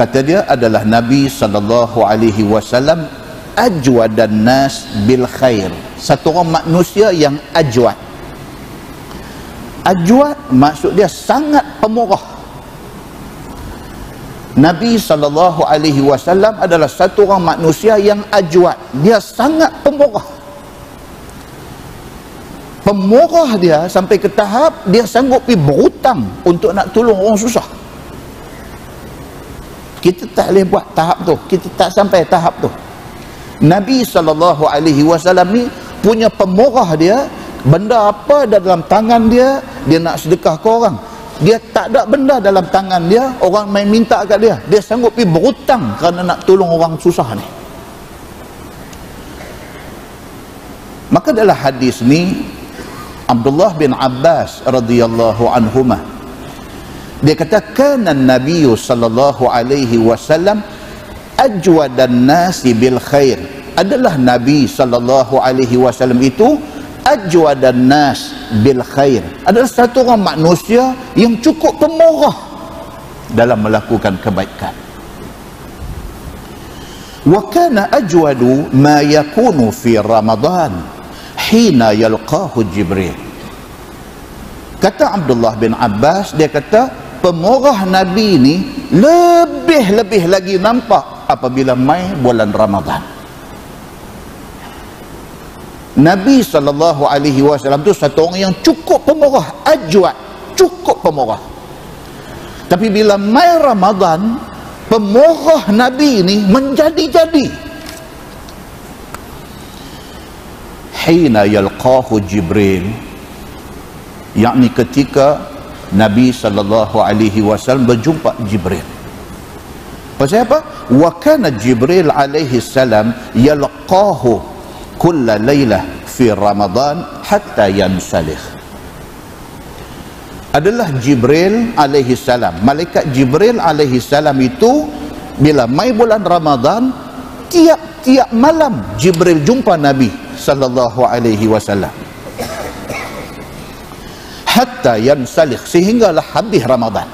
Kata dia adalah Nabi sallallahu alaihi wasallam ajwadan nas bil khair. Satu orang manusia yang ajwad. Ajwad maksud dia sangat pemurah. Nabi sallallahu alaihi wasallam adalah satu orang manusia yang ajwad. Dia sangat pemurah. Pemurah dia sampai ke tahap dia sanggup pergi berhutang untuk nak tolong orang susah. Kita tak boleh buat tahap tu. Kita tak sampai tahap tu. Nabi SAW ni punya pemurah dia, benda apa ada dalam tangan dia, dia nak sedekah ke orang. Dia tak ada benda dalam tangan dia, orang main minta kat dia. Dia sanggup pergi berhutang kerana nak tolong orang susah ni. Maka dalam hadis ni, Abdullah bin Abbas radhiyallahu anhumah, dia kata kana Nabi sallallahu alaihi wasallam ajwadan nasi bil khair. Adalah Nabi sallallahu alaihi wasallam itu ajwadan nas bil khair. Adalah satu orang manusia yang cukup pemurah dalam melakukan kebaikan. Wa kana ajwadu ma yakunu fi Ramadan hina yalqahu Jibril. Kata Abdullah bin Abbas, dia kata pemurah Nabi ni lebih-lebih lagi nampak apabila mai bulan Ramadan. Nabi SAW tu satu orang yang cukup pemurah, ajwad, cukup pemurah. Tapi bila mai Ramadan, pemurah Nabi ni menjadi-jadi. Hina yalqahu Jibril, yakni ketika Nabi SAW berjumpa Jibril. Pasal apa? Wa kana Jibril alaihi salam yalqahu kulla laylah fi Ramadan hatta yansalikh. Adalah Jibril alaihi salam, malaikat Jibril alaihi salam itu bila mai bulan Ramadan, tiap-tiap malam Jibril jumpa Nabi sallallahu alaihi wasallam. Hatta yansalikh, sehinggalah habis Ramadan.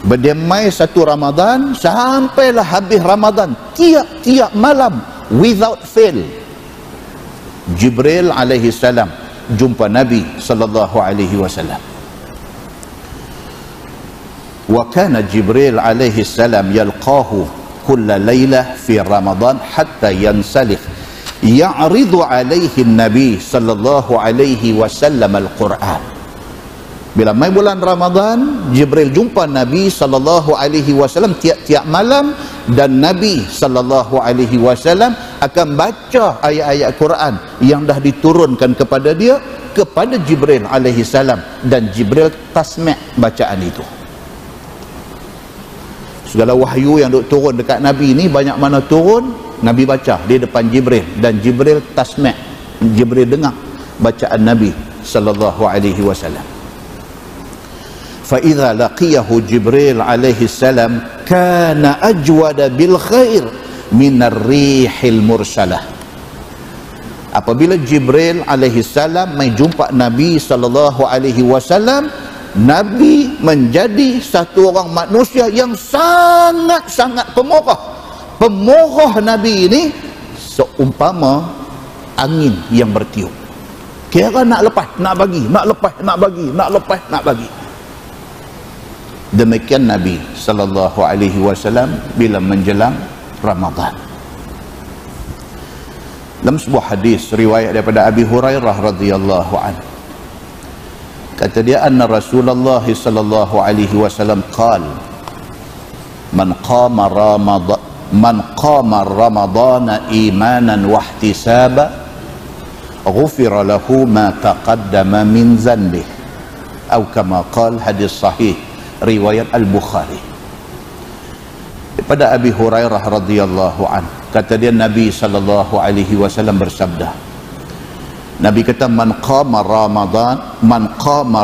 Berdemai satu Ramadan sampailah habis Ramadan, tiap-tiap malam without fail Jibril alaihi salam jumpa Nabi sallallahu alaihi wasallam. Wa kana Jibril alaihi salam yalqahu kulla laylah fi Ramadan hatta yansalikh ya'ridu alaihi Nabi sallallahu alaihi wasallam al-Quran. Bila mai bulan Ramadan, Jibril jumpa Nabi sallallahu alaihi wasallam tiap-tiap malam, dan Nabi sallallahu alaihi wasallam akan baca ayat-ayat Quran yang dah diturunkan kepada dia kepada Jibril alaihi salam, dan Jibril tasmi' bacaan itu. Segala wahyu yang duk turun dekat Nabi ni banyak mana turun, Nabi baca di depan Jibril, dan Jibril tasmi', Jibril dengar bacaan Nabi sallallahu alaihi wasallam. Fa idza laqiyahu Jibril alaihi salam kana ajwada bil khair min ar-rihil mursalah. Apabila Jibril alaihi salam mai jumpa Nabi sallallahu alaihi wasallam, Nabi menjadi satu orang manusia yang sangat-sangat pemurah. Pemurah Nabi ini seumpama angin yang bertiup. Kira nak lepas, nak bagi, nak lepas, nak bagi, nak lepas, nak bagi. Demikian Nabi sallallahu alaihi wasallam bila menjelang Ramadan. Dalam sebuah hadis riwayat daripada Abi Hurairah radhiyallahu anhu, kata dia, anna Rasulullah sallallahu alaihi wasallam qala man qama ramadana imanan wa ihtisaba ghufira lahu ma taqaddama min dhanbihi, atau kama qala, hadis sahih riwayat Al-Bukhari. Daripada Abi Hurairah radhiyallahu anhu, kata dia Nabi sallallahu alaihi wasallam bersabda, Nabi kata, man qama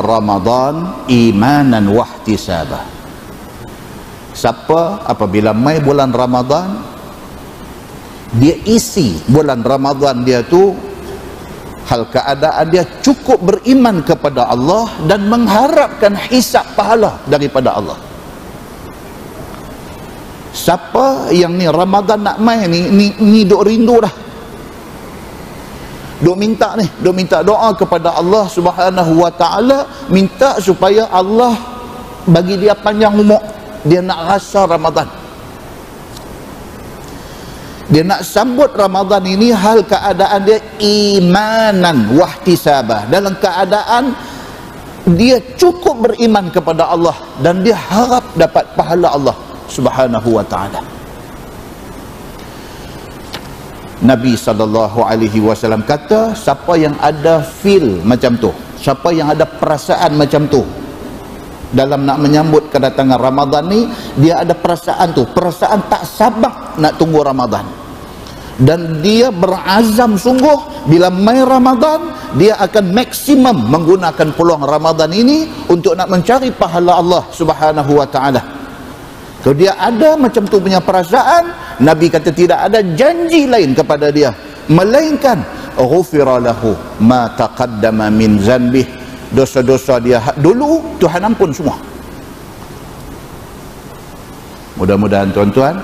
Ramadan imanan wa ihtisaba. Siapa apabila mai bulan Ramadan, dia isi bulan Ramadan dia tu hal keadaan dia cukup beriman kepada Allah dan mengharapkan hisab pahala daripada Allah. siapa yang ni Ramadan nak mai ni duk rindu dah, duk minta doa kepada Allah Subhanahu wa taala, minta supaya Allah bagi dia panjang umur. Dia nak rasa Ramadan, dia nak sambut Ramadan ini hal keadaan dia imanan wahtisabah, dalam keadaan dia cukup beriman kepada Allah dan dia harap dapat pahala Allah Subhanahu wa ta'ala. Nabi SAW kata, siapa yang ada feel macam tu, siapa yang ada perasaan macam tu dalam nak menyambut kedatangan Ramadan ni, dia ada perasaan tu, perasaan tak sabar nak tunggu Ramadan, dan dia berazam sungguh bila mai Ramadan dia akan maksimum menggunakan peluang Ramadan ini untuk nak mencari pahala Allah Subhanahu wa ta'ala. Kalau dia ada macam tu punya perasaan, Nabi kata tidak ada janji lain kepada dia melainkan ghufira lahu ma taqaddama min zanbih, dosa-dosa dia dulu Tuhan ampun semua. Mudah-mudahan tuan-tuan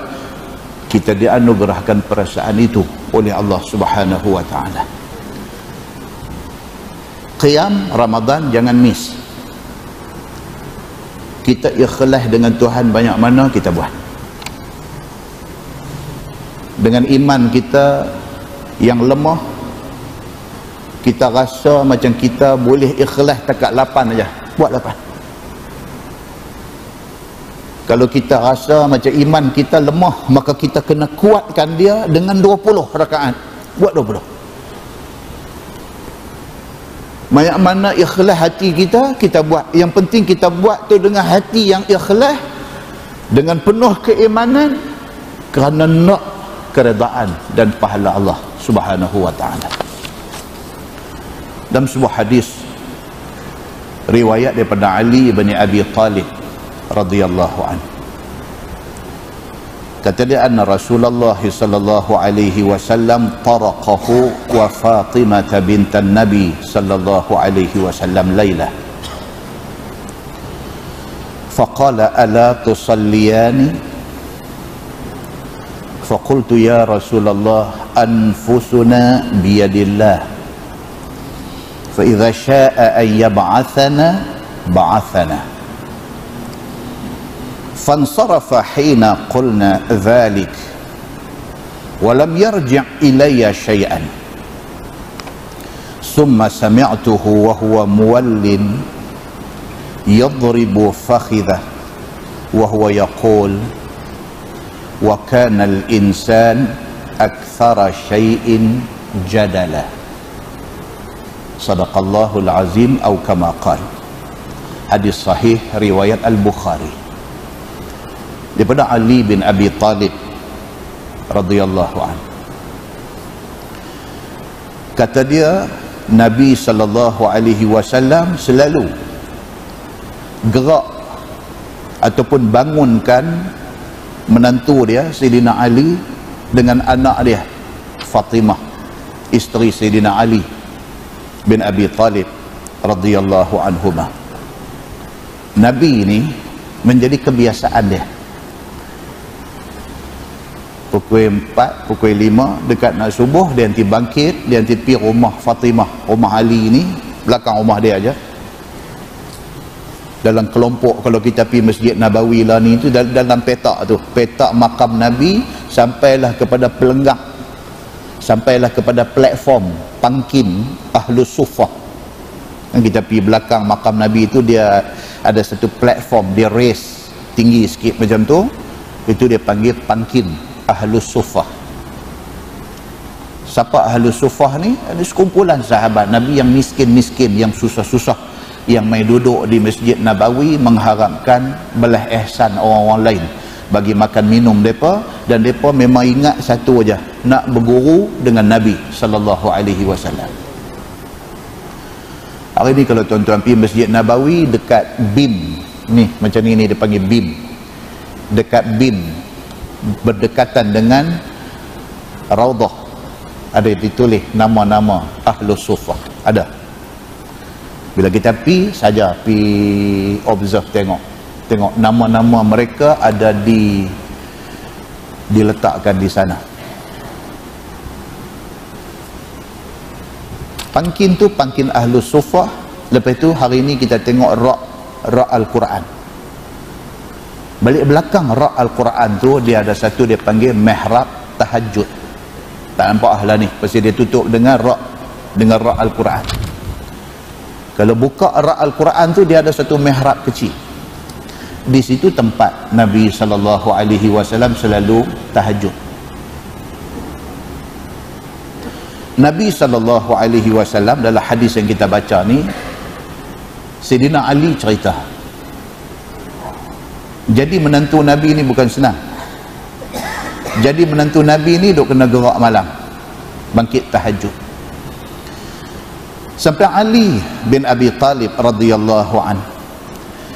kita dianugerahkan perasaan itu oleh Allah Subhanahu wa ta'ala. Qiyam Ramadan jangan miss. Kita ikhlas dengan Tuhan banyak mana kita buat. Dengan iman kita yang lemah, kita rasa macam kita boleh ikhlas takat 8 aja, buat 8. Kalau kita rasa macam iman kita lemah, maka kita kena kuatkan dia dengan 20 rakaat, buat 20. Banyak mana ikhlas hati kita buat. Yang penting kita buat tu dengan hati yang ikhlas, dengan penuh keimanan, kerana nak keredaan dan pahala Allah Subhanahu wa ta'ala. Dalam sebuah hadis riwayat daripada Ali bin Abi Talib radhiyallahu anhu, kata dia, anna Rasulullah sallallahu alaihi wasallam taraqahu wa Fatimah bintan Nabi sallallahu alaihi wasallam laylah, faqala ala tusalliyani, faqultu ya Rasulullah anfusuna biyadillah, fa idza syaa'a an yab'athana ba'athana. فانصرف حين قلنا ذلك ولم يرجع إلي شيئا، ثم سمعته وهو مول يضرب فخذه وهو يقول وكان الإنسان أكثر شيء جدلا، صدق الله العظيم أو كما قال. Hadis sahih riwayat Al-Bukhari daripada Ali bin Abi Talib radhiyallahu anhu. Kata dia, Nabi sallallahu alaihi wasallam selalu gerak ataupun bangunkan menantu dia Sayyidina Ali dengan anak dia Fatimah, isteri Sayyidina Ali bin Abi Talib radhiyallahu anhuma. Nabi ini menjadi kebiasaan dia, pukul 4, pukul 5 dekat nak subuh, dia nanti bangkit, dia nanti pergi rumah Fatimah, rumah Ali ni, belakang rumah dia aja. Dalam kelompok, kalau kita pergi Masjid Nabawi lah ni, tu dalam petak tu, petak makam Nabi, sampailah kepada pelenggang, sampailah kepada platform pangkin Ahlus Suffah. Kita pergi belakang makam Nabi tu, dia ada satu platform, dia raise tinggi sikit macam tu, itu dia panggil pangkin Ahlus Suffah. Siapa Ahlus Suffah ni? Ada sekumpulan sahabat Nabi yang miskin-miskin, yang susah-susah, yang mai duduk di Masjid Nabawi mengharapkan belah ihsan orang-orang lain, bagi makan minum mereka, dan mereka memang ingat satu aja, nak berguru dengan Nabi sallallahu alaihi wasallam. Hari ni kalau tuan-tuan pergi Masjid Nabawi dekat BIM ni, macam ni dia panggil BIM, dekat BIM berdekatan dengan Raudhah, ada ditulis nama-nama Ahlus Suffah, ada. Bila kita pergi saja, pergi observe, tengok nama-nama mereka ada di diletakkan di sana. Pangkin tu pangkin Ahlus Suffah. Lepas tu hari ni kita tengok rak Al-Quran. Balik belakang rak Al-Quran tu dia ada satu dia panggil mihrab tahajud. Tak nampak lah ni, pasal dia tutup dengan rak Al-Quran. Kalau buka rak Al-Quran tu dia ada satu mihrab kecil. Di situ tempat Nabi SAW selalu tahajud. Nabi SAW dalam hadis yang kita baca ni, Sayyidina Ali cerita, jadi menantu Nabi ni bukan senang. Jadi menantu Nabi ni duk kena gerak malam bangkit tahajud. Sampai Ali bin Abi Talib radhiyallahu an,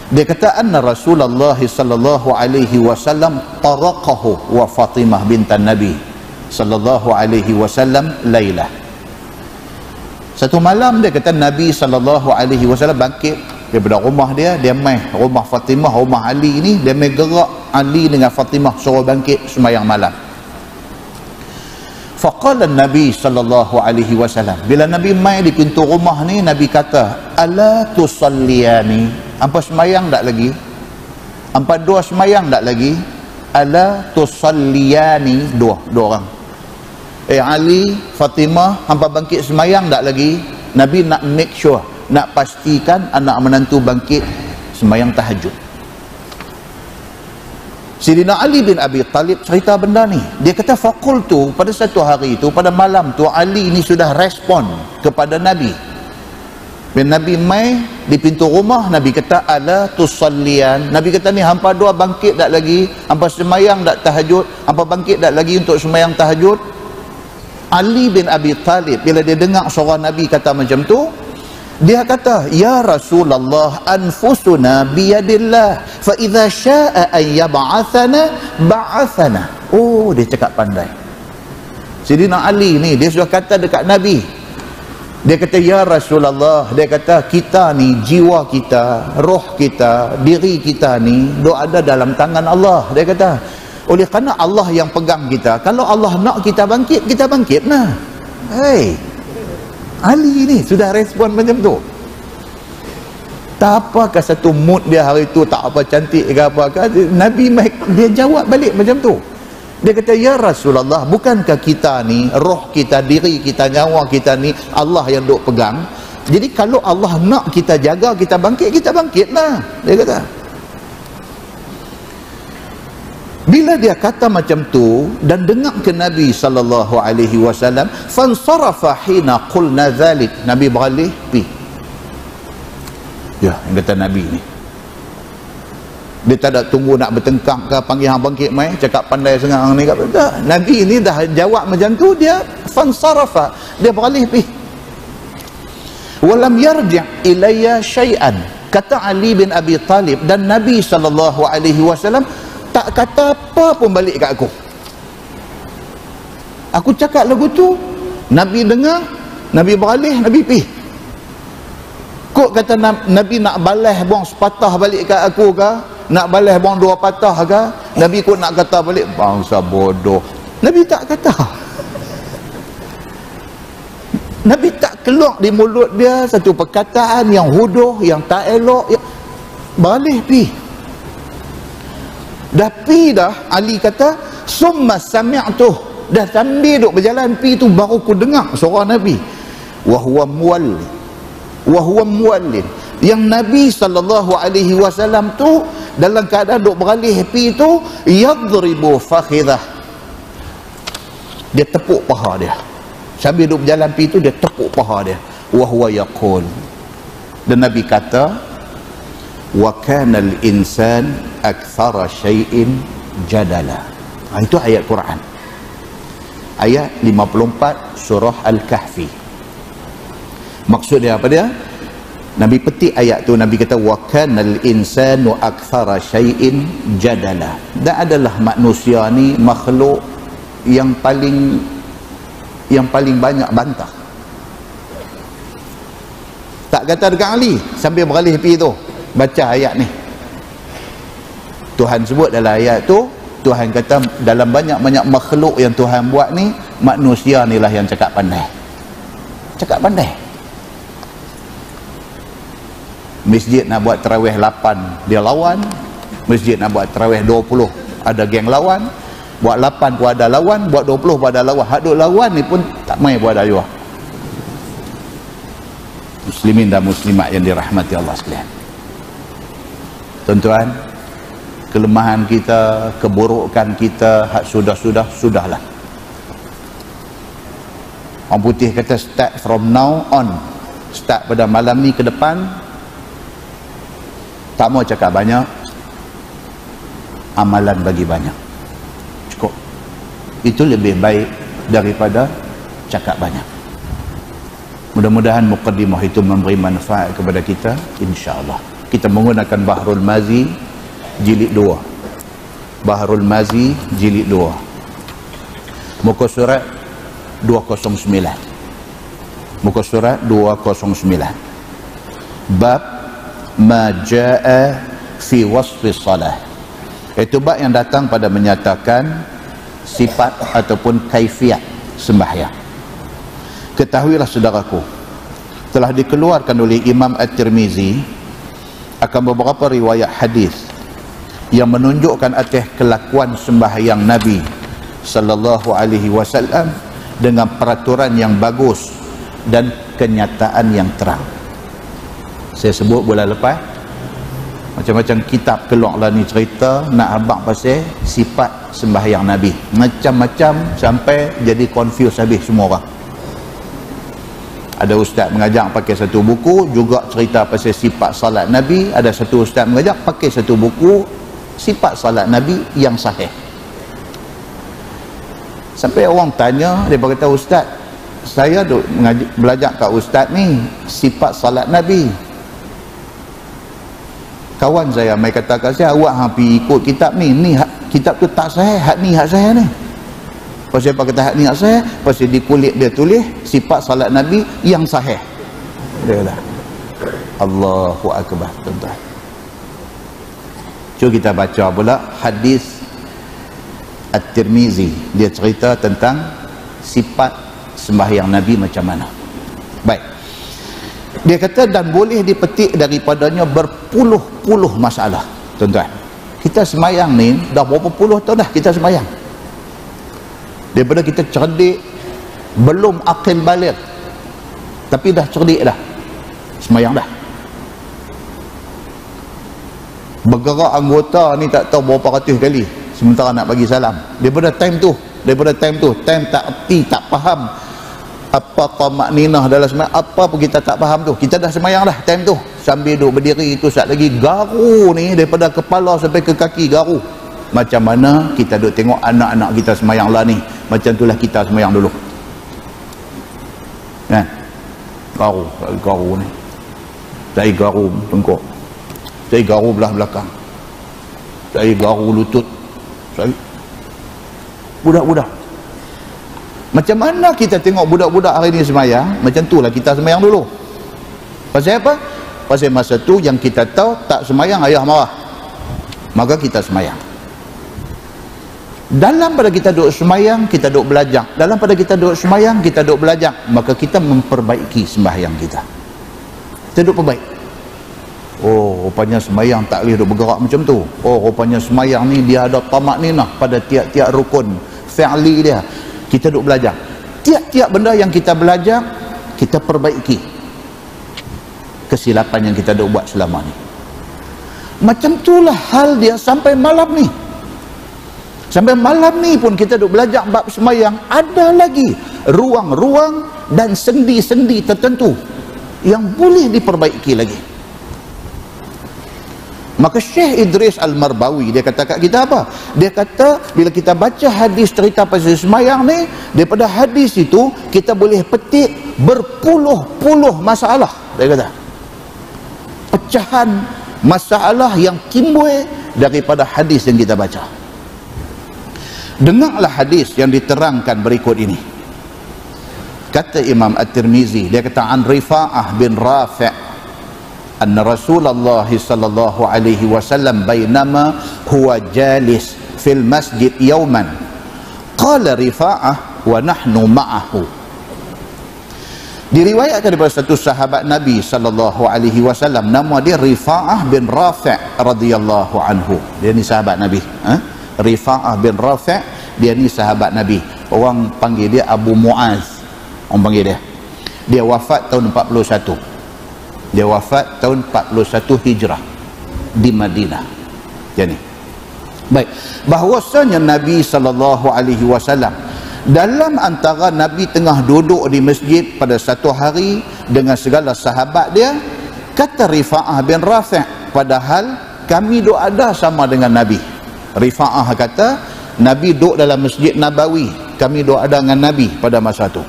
dia kata anna Rasulullah sallallahu alaihi wasallam taraqahu wa Fatimah bintan Nabi sallallahu alaihi wasallam lailah. Satu malam dia kata Nabi sallallahu alaihi wasallam bangkit daripada rumah dia mai rumah Fatimah, rumah Ali ni, dia mai gerak Ali dengan Fatimah suruh bangkit sembahyang malam. Faqala Nabi sallallahu alaihi wasallam, bila Nabi mai di pintu rumah ni, Nabi kata, ala tusalliyani, hampa sembahyang tak lagi? Hampa dua sembahyang tak lagi? Ala tusalliyani, dua orang. Ali, Fatimah, hampa bangkit sembahyang tak lagi? Nabi nak make sure, nak pastikan anak menantu bangkit sembahyang tahajud. Sayyidina Ali bin Abi Talib cerita benda ni. Dia kata faqultu, pada satu hari itu, pada malam tu, Ali ni sudah respon kepada Nabi. Bila Nabi mai di pintu rumah, Nabi kata ala tusallian. Nabi kata ni hampa dua bangkit tak lagi? Hampa sembahyang tak tahajud? Hampa bangkit tak lagi untuk sembahyang tahajud? Ali bin Abi Talib bila dia dengar suara Nabi kata macam tu, dia kata, ya Rasulullah, anfusuna biyadillah, fa idza syaa'a an yab'athana ba'athana. Oh, dia cakap pandai. Sayyidina Ali ni dia sudah kata dekat Nabi. Dia kata, ya Rasulullah, dia kata kita ni, jiwa kita, roh kita, diri kita ni doa ada dalam tangan Allah. Dia kata, oleh kerana Allah yang pegang kita, kalau Allah nak kita bangkit nah. Hei, Ali ni sudah respon macam tu. Tak apakah satu mood dia hari tu, tak apa cantik ke apa ke, Nabi dia jawab balik macam tu. Dia kata, ya Rasulullah, bukankah kita ni, roh kita, diri kita, nyawa kita ni Allah yang duk pegang? Jadi kalau Allah nak kita jaga, kita bangkit lah. Dia kata. Bila dia kata macam tu dan dengar ke Nabi sallallahu alaihi wasallam, fansarafa hina qulna dhalik, Nabi beralih pi. Ya, yang kata Nabi ni, dia tak ada tunggu nak bertengkar ke, panggil hang bangkit mai, cakap pandai sangat hang ni, tak. Nabi ni dah jawab macam tu, dia fansarafa, dia beralih pi. Walam yarji' ilayya syai'an, kata Ali bin Abi Talib, dan Nabi sallallahu alaihi wasallam tak kata apa pun balik kat aku. Aku cakap lagu tu, Nabi dengar, Nabi beralih, Nabi pi. Kok kata Nabi nak balas buang sepatah balik kat aku ke? Nak balas buang dua patah ke? Nabi kok nak kata balik, bangsa bodoh. Nabi tak kata. Nabi tak keluar di mulut dia satu perkataan yang huduh, yang tak elok. Balik pi. Dah pi dah, Ali kata, summa sami'tuh, dah sambil duk berjalan pi tu baru ku dengar suara Nabi. Wa huwa muwallin. Yang Nabi sallallahu alaihi wasallam tu dalam keadaan duk beralih pi tu, yadribu fakhidah, dia tepuk paha dia. Sambil duk berjalan pi tu dia tepuk paha dia. Wa huwa yaqul, dan Nabi kata, wa kana al-insan akthara syai'in jadala. Itu ayat Quran, ayat 54 surah Al-Kahfi. Maksud dia apa dia? Nabi petik ayat tu, Nabi kata wa kana al-insanu akthara syai'in jadala. Dan adalah manusia ni makhluk yang paling banyak bantah. Tak kata dekat Ali sambil beralih pi tu, baca ayat ni. Tuhan sebut dalam ayat tu, Tuhan kata dalam banyak-banyak makhluk yang Tuhan buat ni, manusia ni lah yang cakap pandai. Cakap pandai. Masjid nak buat tarawih 8, dia lawan. Masjid nak buat tarawih 20, ada geng lawan. Buat 8 pun ada lawan, buat 20 pun ada lawan. Hak duk lawan ni pun tak main buat ayuh. Muslimin dan muslimat yang dirahmati Allah sekalian. Tuan-tuan, kelemahan kita, keburukan kita, hak sudahlah. Orang putih kata start from now on. Start pada malam ni ke depan. Tak mau cakap banyak, amalan bagi banyak. Cukup. Itu lebih baik daripada cakap banyak. Mudah-mudahan muqaddimah itu memberi manfaat kepada kita, insya-Allah. Kita menggunakan Bahrul Mazi jilid 2. Bahrul Mazi jilid 2. Muka surat 209. Muka surat 209. Bab ma jaa fi wasfi salah. Itu bab yang datang pada menyatakan sifat ataupun kaifiat sembahyang. Ketahuilah saudaraku, telah dikeluarkan oleh Imam At-Tirmizi akan beberapa riwayat hadis yang menunjukkan atas kelakuan sembahyang Nabi sallallahu alaihi wasallam dengan peraturan yang bagus dan kenyataan yang terang. Saya sebut bulan lepas, macam-macam kitab keluar lah ni cerita nak abang pasal sifat sembahyang Nabi, macam-macam sampai jadi confuse habis semua orang. Ada ustaz mengajar pakai satu buku juga cerita pasal sifat salat Nabi, ada satu ustaz mengajar pakai satu buku sifat salat Nabi yang sahih. Sampai orang tanya, dia berkata, ustaz, saya duk belajar kat ustaz ni sifat salat Nabi. Kawan saya mai kata kat saya, awak hampir ikut kitab ni kitab tu tak sahih, hak ni hak saya ni. Pasal apa kata hak ni hak sahih? Pasal di kulit dia tulis sifat salat Nabi yang sahih. Dia kata Allahu Akbar, tuan-tuan. Cuba kita baca pula hadis At-Tirmizi, dia cerita tentang sifat sembahyang Nabi macam mana. Baik, dia kata dan boleh dipetik daripadanya berpuluh-puluh masalah. Tuan-tuan, kita sembahyang ni dah berapa puluh tahun dah kita sembahyang. Daripada kita cerdik, belum akil balik, tapi dah cerdik dah, sembahyang dah. Bergerak anggota ni tak tahu berapa ratus kali sementara nak bagi salam. Daripada time tu time tak erti, tak faham apa tamak ninah dalam sembahyang, apa pun kita tak faham tu, kita dah sembahyang dah time tu. Sambil duduk berdiri itu saat lagi garu ni, daripada kepala sampai ke kaki garu. Macam mana kita duk tengok anak-anak kita sembahyang lah ni, macam itulah kita sembahyang dulu kan. Garu ni, saya garu tengkok, saya garu belah belakang, saya garu lutut, saya budak-budak. Macam mana kita tengok budak-budak hari ni sembahyang, macam itulah kita sembahyang dulu. Pasal apa? Pasal masa tu yang kita tahu tak sembahyang ayah marah, maka kita sembahyang. Dalam pada kita duduk sembahyang, kita duduk belajar. Dalam pada kita duduk sembahyang, kita duduk belajar, maka kita memperbaiki sembahyang kita. Kita duduk perbaik. Oh, rupanya sembahyang tak boleh duduk bergerak macam tu. Oh, rupanya sembahyang ni dia ada tamak ninah pada tiap-tiap rukun fi'li dia. Kita duduk belajar. Tiap-tiap benda yang kita belajar, kita perbaiki kesilapan yang kita duduk buat selama ni. Macam itulah hal dia sampai malam ni. Sampai malam ni pun kita duk belajar bab sembahyang, ada lagi ruang-ruang dan sendi-sendi tertentu yang boleh diperbaiki lagi. Maka Syekh Idris Al-Marbawi dia kata kat kita apa? Dia kata bila kita baca hadis cerita pasal sembahyang ni, daripada hadis itu kita boleh petik berpuluh-puluh masalah. Dia kata pecahan masalah yang timbul daripada hadis yang kita baca. Dengarlah hadis yang diterangkan berikut ini. Kata Imam At-Tirmizi, dia kata an Rifa'ah bin Rafi' anna Rasulullah sallallahu alaihi wasallam bainama huwa jalis fil masjid yawman qala Rifa'ah wa nahnu ma'ahu. Diriwayatkan daripada satu sahabat Nabi sallallahu alaihi wasallam, nama dia Rifa'ah bin Rafi' radhiyallahu anhu. Dia ni sahabat Nabi, Rifa'ah bin Rafi', dia ni sahabat Nabi. Orang panggil dia Abu Muaz. Orang panggil dia. Dia wafat tahun 41. Dia wafat tahun 41 Hijrah di Madinah. Jadi baik, bahwasanya Nabi sallallahu alaihi wasallam dalam antara Nabi tengah duduk di masjid pada satu hari dengan segala sahabat dia, kata Rifa'ah bin Rafi', padahal kami duduk ada sama dengan Nabi. Rifa'ah kata, Nabi duduk dalam Masjid Nabawi, kami duduk ada dengan Nabi pada masa itu.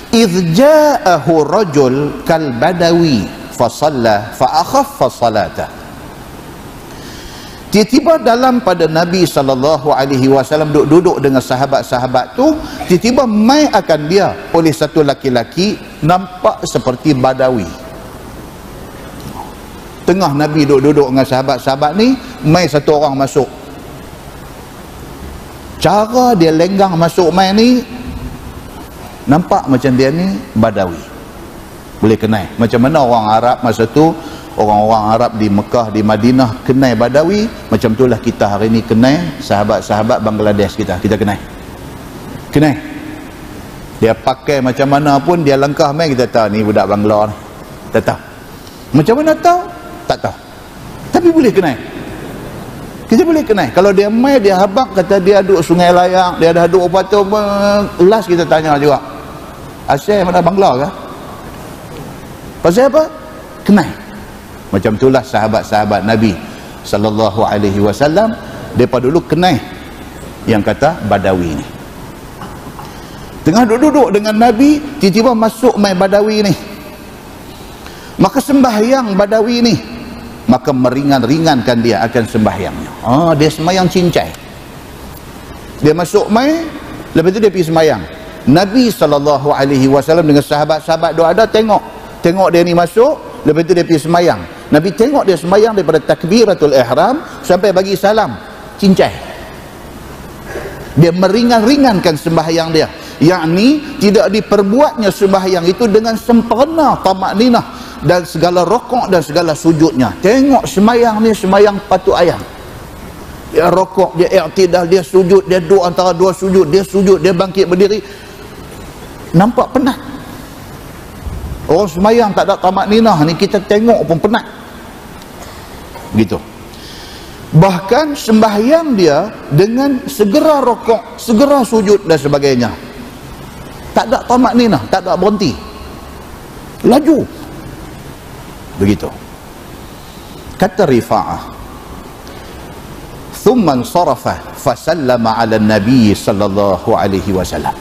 إِذْ جَاءَهُ رَجُلْ كَالْبَدَوِي فَصَلَّى فَأَخَفَّ صَلَاتَهُ. Tiba-tiba dalam pada Nabi SAW duduk dengan sahabat-sahabat tu, tiba-tiba mai akan dia oleh satu laki-laki nampak seperti Badawi. Tengah Nabi duduk dengan sahabat-sahabat ni, mai satu orang masuk. Cara dia lenggang masuk mai ni, nampak macam dia ni Badawi. Boleh kenal. Macam mana orang Arab masa tu, orang-orang Arab di Mekah, di Madinah kenal Badawi, macam itulah kita hari ni kenal sahabat-sahabat Bangladesh kita kenal. Dia pakai macam mana pun, dia langkah mai kita tahu ni budak Bangla ni. Tak tahu. Macam mana tahu? Tak tahu. Tapi boleh kenal. Kita boleh kenal. Kalau dia mai, dia habaq, kata dia duduk Sungai Layak, dia ada duduk apa tu, last kita tanya juga, asal mana Bangla ke? Pasal apa? Kenal. Macam itulah sahabat-sahabat Nabi sallallahu alaihi wasallam, depa dulu kenal yang kata Badawi ni. Tengah duduk dengan Nabi, tiba-tiba masuk mai Badawi ni. Maka sembahyang Badawi ni, maka meringan-ringankan dia akan sembahyangnya. Dia sembahyang cincai. Dia masuk mai, lepas tu dia pergi sembahyang. Nabi sallallahu alaihi wasallam dengan sahabat-sahabat doa ada tengok dia ni masuk, lepas tu dia pergi sembahyang. Nabi tengok dia sembahyang daripada takbiratul ihram sampai bagi salam, cincai. Dia meringan-ringankan sembahyang dia, yakni tidak diperbuatnya sembahyang itu dengan sempurna tamakninah dan segala rokok dan segala sujudnya. Tengok sembahyang ni sembahyang patut ayam. Dia rokok, dia i'tidal, dia sujud, dia duduk antara dua sujud, dia bangkit berdiri. Nampak penat. Orang sembahyang tak ada tamakninah ni, kita tengok pun penat. Gitu. Bahkan sembahyang dia dengan segera rokok, segera sujud dan sebagainya. Tak ada tamakninah, tak ada berhenti. Laju. Begitu. Kata Rifa'ah, thumma ansarafa fasallama ala nabi sallallahu alaihi wasallam.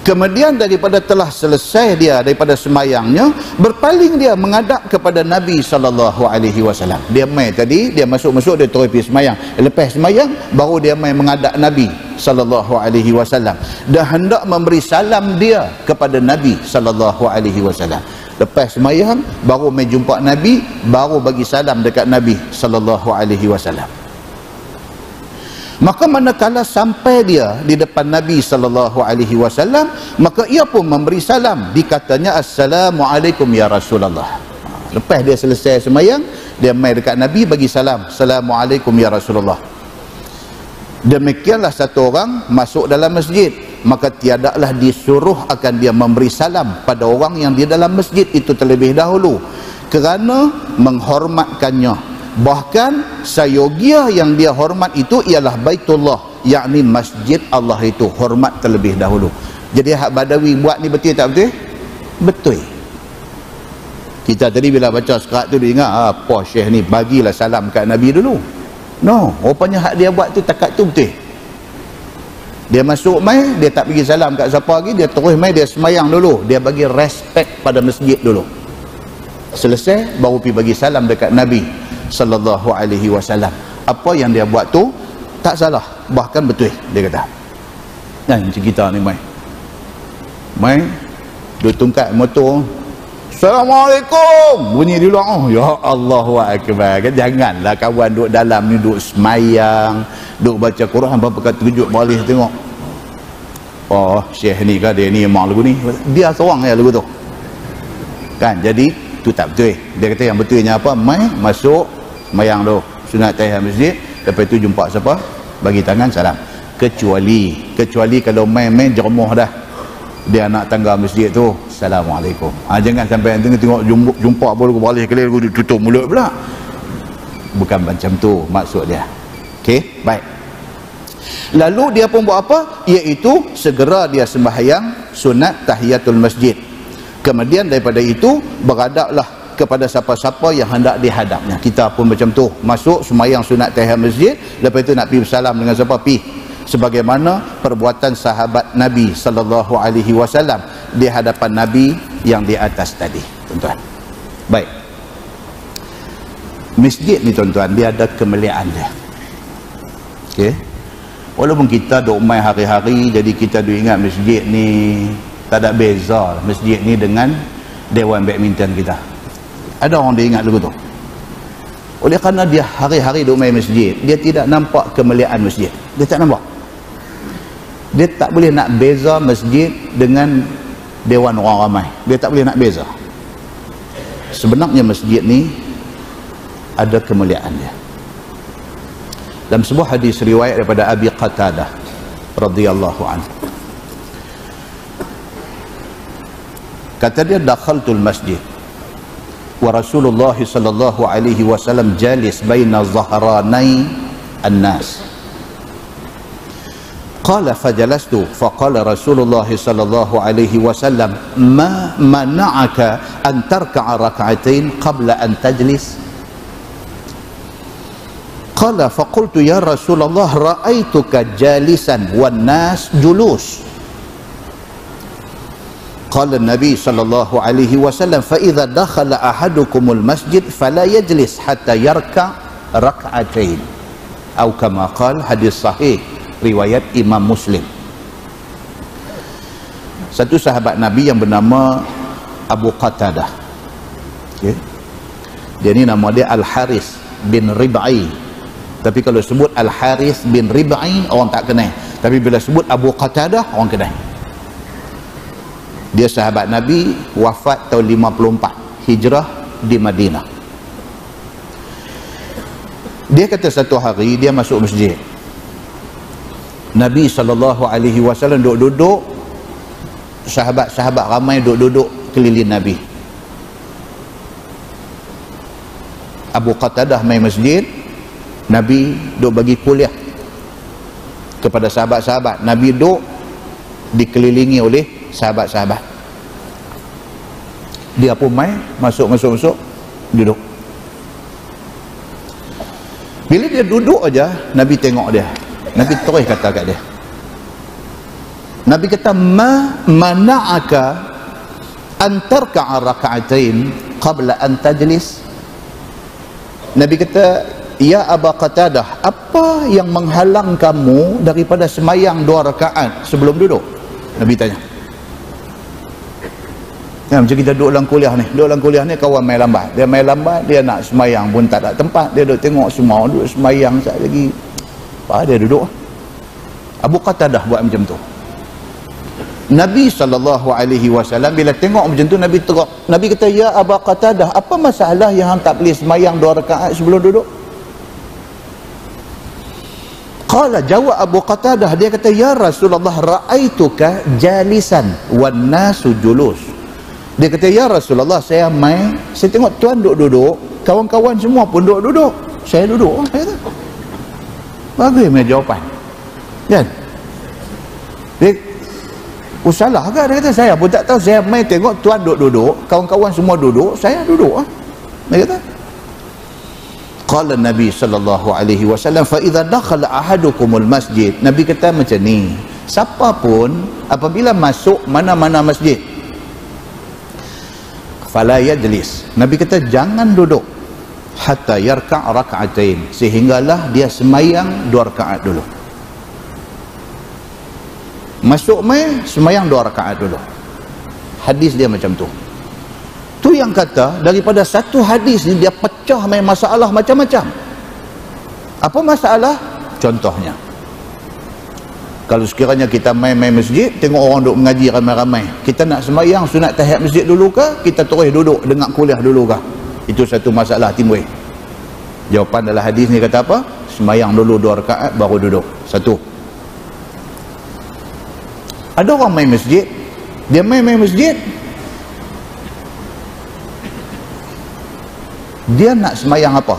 Kemudian daripada telah selesai dia daripada semayangnya, berpaling dia menghadap kepada Nabi sallallahu alaihi wasallam. Dia mai tadi, dia masuk-masuk, dia terus pergi semayang. Lepas semayang baru dia mai menghadap Nabi sallallahu alaihi wasallam dan hendak memberi salam dia kepada Nabi sallallahu alaihi wasallam. Lepas semayang baru mai jumpa Nabi, baru bagi salam dekat Nabi sallallahu alaihi wasallam. Maka manakala sampai dia di depan Nabi sallallahu alaihi wasallam, maka ia pun memberi salam, dikatanya assalamualaikum ya Rasulullah. Lepas dia selesai semayang, dia mai dekat Nabi bagi salam, assalamualaikum ya Rasulullah. Demikianlah satu orang masuk dalam masjid, maka tiadalah disuruh akan dia memberi salam pada orang yang di dalam masjid itu terlebih dahulu, kerana menghormatkannya. Bahkan sayogia yang dia hormat itu ialah Baitullah, yakni masjid Allah itu, hormat terlebih dahulu. Jadi hak Badawi buat ni betul tak betul? Betul. Kita tadi bila baca sekat tu dia ingat, apa Syekh ni bagilah salam kat Nabi dulu. No, rupanya hak dia buat tu takat tu betul. Dia masuk mai, dia tak bagi salam kat siapa lagi, dia terus mai, dia semayang dulu, dia bagi respect pada masjid dulu. Selesai baru pergi bagi salam dekat Nabi sallallahu alaihi wasallam. Apa yang dia buat tu tak salah, bahkan betul, dia kata. Nah, macam kita ni mai duk tungkat motor, Assalamualaikum, bunyi dulu. Oh, ya Allahu akbar. Kan janganlah kawan duduk dalam ni, duduk semayang, duduk baca Quran, apa terkejut balik tengok. Oh, syekh ni kan dia ni memang lagu ni. Dia seorang ya lagu tu. Kan, jadi tu tak betul. Dia kata yang betulnya apa? Mai masuk semayang tu, sunat tahiyat masjid, lepas tu jumpa siapa? Bagi tangan salam. Kecuali kalau main-main jeremuh dah. Dia anak tangga masjid tu, Assalamualaikum. Jangan sampai tengok jumpa baru balik kali tutup mulut pula. Bukan macam tu maksud dia. Okey, baik. Lalu dia pun buat apa? Iaitu segera dia sembahyang sunat tahiyatul masjid. Kemudian daripada itu beradablah kepada siapa-siapa yang hendak dihadapnya. Kita pun macam tu, masuk sembahyang sunat tahiyat masjid, lepas itu nak pergi bersalam dengan siapa? Sebagaimana perbuatan sahabat Nabi sallallahu alaihi wasallam di hadapan Nabi yang di atas tadi, tuan-tuan. Baik. Masjid ni tuan-tuan, dia ada kemuliaan dia. Okey. Walaupun kita duk main hari-hari, jadi kita duk ingat masjid ni tak ada beza masjid ni dengan dewan badminton kita. Ada orang dia ingat lagu tu. Oleh kerana dia hari-hari duk main masjid, dia tidak nampak kemuliaan masjid. Dia tak nampak. Dia tak boleh nak beza masjid dengan dewan orang ramai. Dia tak boleh nak beza. Sebenarnya masjid ni ada kemuliaan dia. Dalam sebuah hadis riwayat daripada Abi Qatadah radhiyallahu anhu, kata dia, dakhaltul masjid wa Rasulullah sallallahu alaihi wasallam jalis baina zahranai an-nas. Qala fajalastu faqala Rasulullah sallallahu alaihi wasallam ma mana'aka an tarka'a rak'atain qabla an tajlis. Qala faqultu ya Rasulullah ra'aituka jalisan wan nas julus. Qala Nabi sallallahu alaihi wasallam fa idza dakhala ahadukumul masjid fala yajlis hatta yarka' rak'atain. Atau kama qala, hadis sahih riwayat Imam Muslim. Satu sahabat Nabi yang bernama Abu Qatadah. Okay. Dia ni nama dia Al-Harith bin Rib'i. Tapi kalau sebut Al-Harith bin Rib'i orang tak kenal. Tapi bila sebut Abu Qatadah orang kenal. Dia sahabat Nabi, wafat tahun 54 Hijrah di Madinah. Dia kata satu hari dia masuk masjid. Nabi SAW duduk-duduk, sahabat-sahabat ramai duduk-duduk keliling Nabi. Abu Qatadah main masjid, Nabi duduk bagi kuliah kepada sahabat-sahabat. Nabi duduk dikelilingi oleh sahabat-sahabat. Dia pun main, masuk, duduk. Bila dia duduk aja, Nabi tengok dia. Nabi terus kata kat dia. Nabi kata, ma mana'aka an tarka'a raka'atain qabla an tajlis. Nabi kata, ya Abu Qatadah, apa yang menghalang kamu daripada semayang 2 rakaat sebelum duduk? Nabi tanya. Ya, macam kita duduk dalam kuliah ni. Duduk dalam kuliah ni kawan main lambat. Dia main lambat, dia nak semayang pun tak ada tempat. Dia duduk tengok semua duduk semayang sekejap lagi. Apa dia duduk? Abu Qatadah buat macam tu. Nabi SAW bila tengok macam tu, Nabi teruk. Nabi kata, ya Abu Qatadah, apa masalah yang tak boleh semayang 2 rakaat sebelum duduk? Qala, jawab Abu Qatadah, dia kata, ya Rasulullah ra'aituka jalisan wan nasu julus. Dia kata, ya Rasulullah, saya tengok tuan duduk-duduk, kawan-kawan semua pun duduk-duduk, saya duduk. Saya kata, bagus punya jawapan, kan? Dia salah ke? Dia kata, saya pun tak tahu, saya main tengok tuan duduk-duduk, kawan-kawan semua duduk, saya duduk. Dia kata, qala Nabi sallallahu alaihi wasallam fa idza dakhala ahadukumul masjid. Nabi kata macam ni, siapa pun apabila masuk mana-mana masjid, fala yajlis. Nabi kata jangan duduk hatta yarka' rak'atain, sehinggalah dia semayang 2 rakaat dulu. Masuk mai semayang 2 rakaat dulu. Hadis dia macam tu. Tu yang kata daripada satu hadis ni dia pecah main masalah macam-macam. Apa masalah? Contohnya, kalau sekiranya kita main-main masjid, tengok orang duk mengaji ramai-ramai, kita nak sembahyang sunat tahiyat masjid dulu ke? Kita terus duduk dengar kuliah dulu ke? Itu satu masalah timbul. Jawapan dalam hadis ni kata apa? Sembahyang dulu 2 rakaat baru duduk. Satu. Ada orang main masjid, dia main masjid, dia nak sembahyang apa?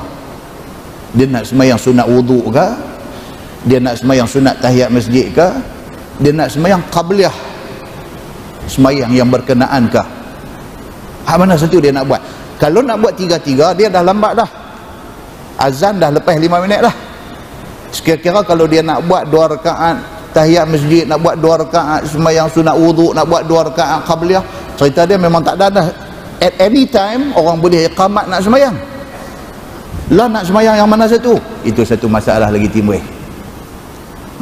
Dia nak sembahyang sunat wuduk ke? Dia nak sembahyang sunat tahiyat masjid ke? Dia nak sembahyang qabliyah, sembahyang yang berkenaan ke? Hak mana satu dia nak buat? Kalau nak buat tiga-tiga, dia dah lambat dah. Azan dah lepas 5 minit dah. Sekira-kira kalau dia nak buat 2 rakaat tahiyat masjid, nak buat 2 rakaat sembahyang sunat wuduk, nak buat 2 rakaat qabliyah, cerita dia memang tak ada dah. At any time orang boleh iqamat nak sembahyang. Lah nak sembahyang yang mana satu? Itu satu masalah lagi timbul.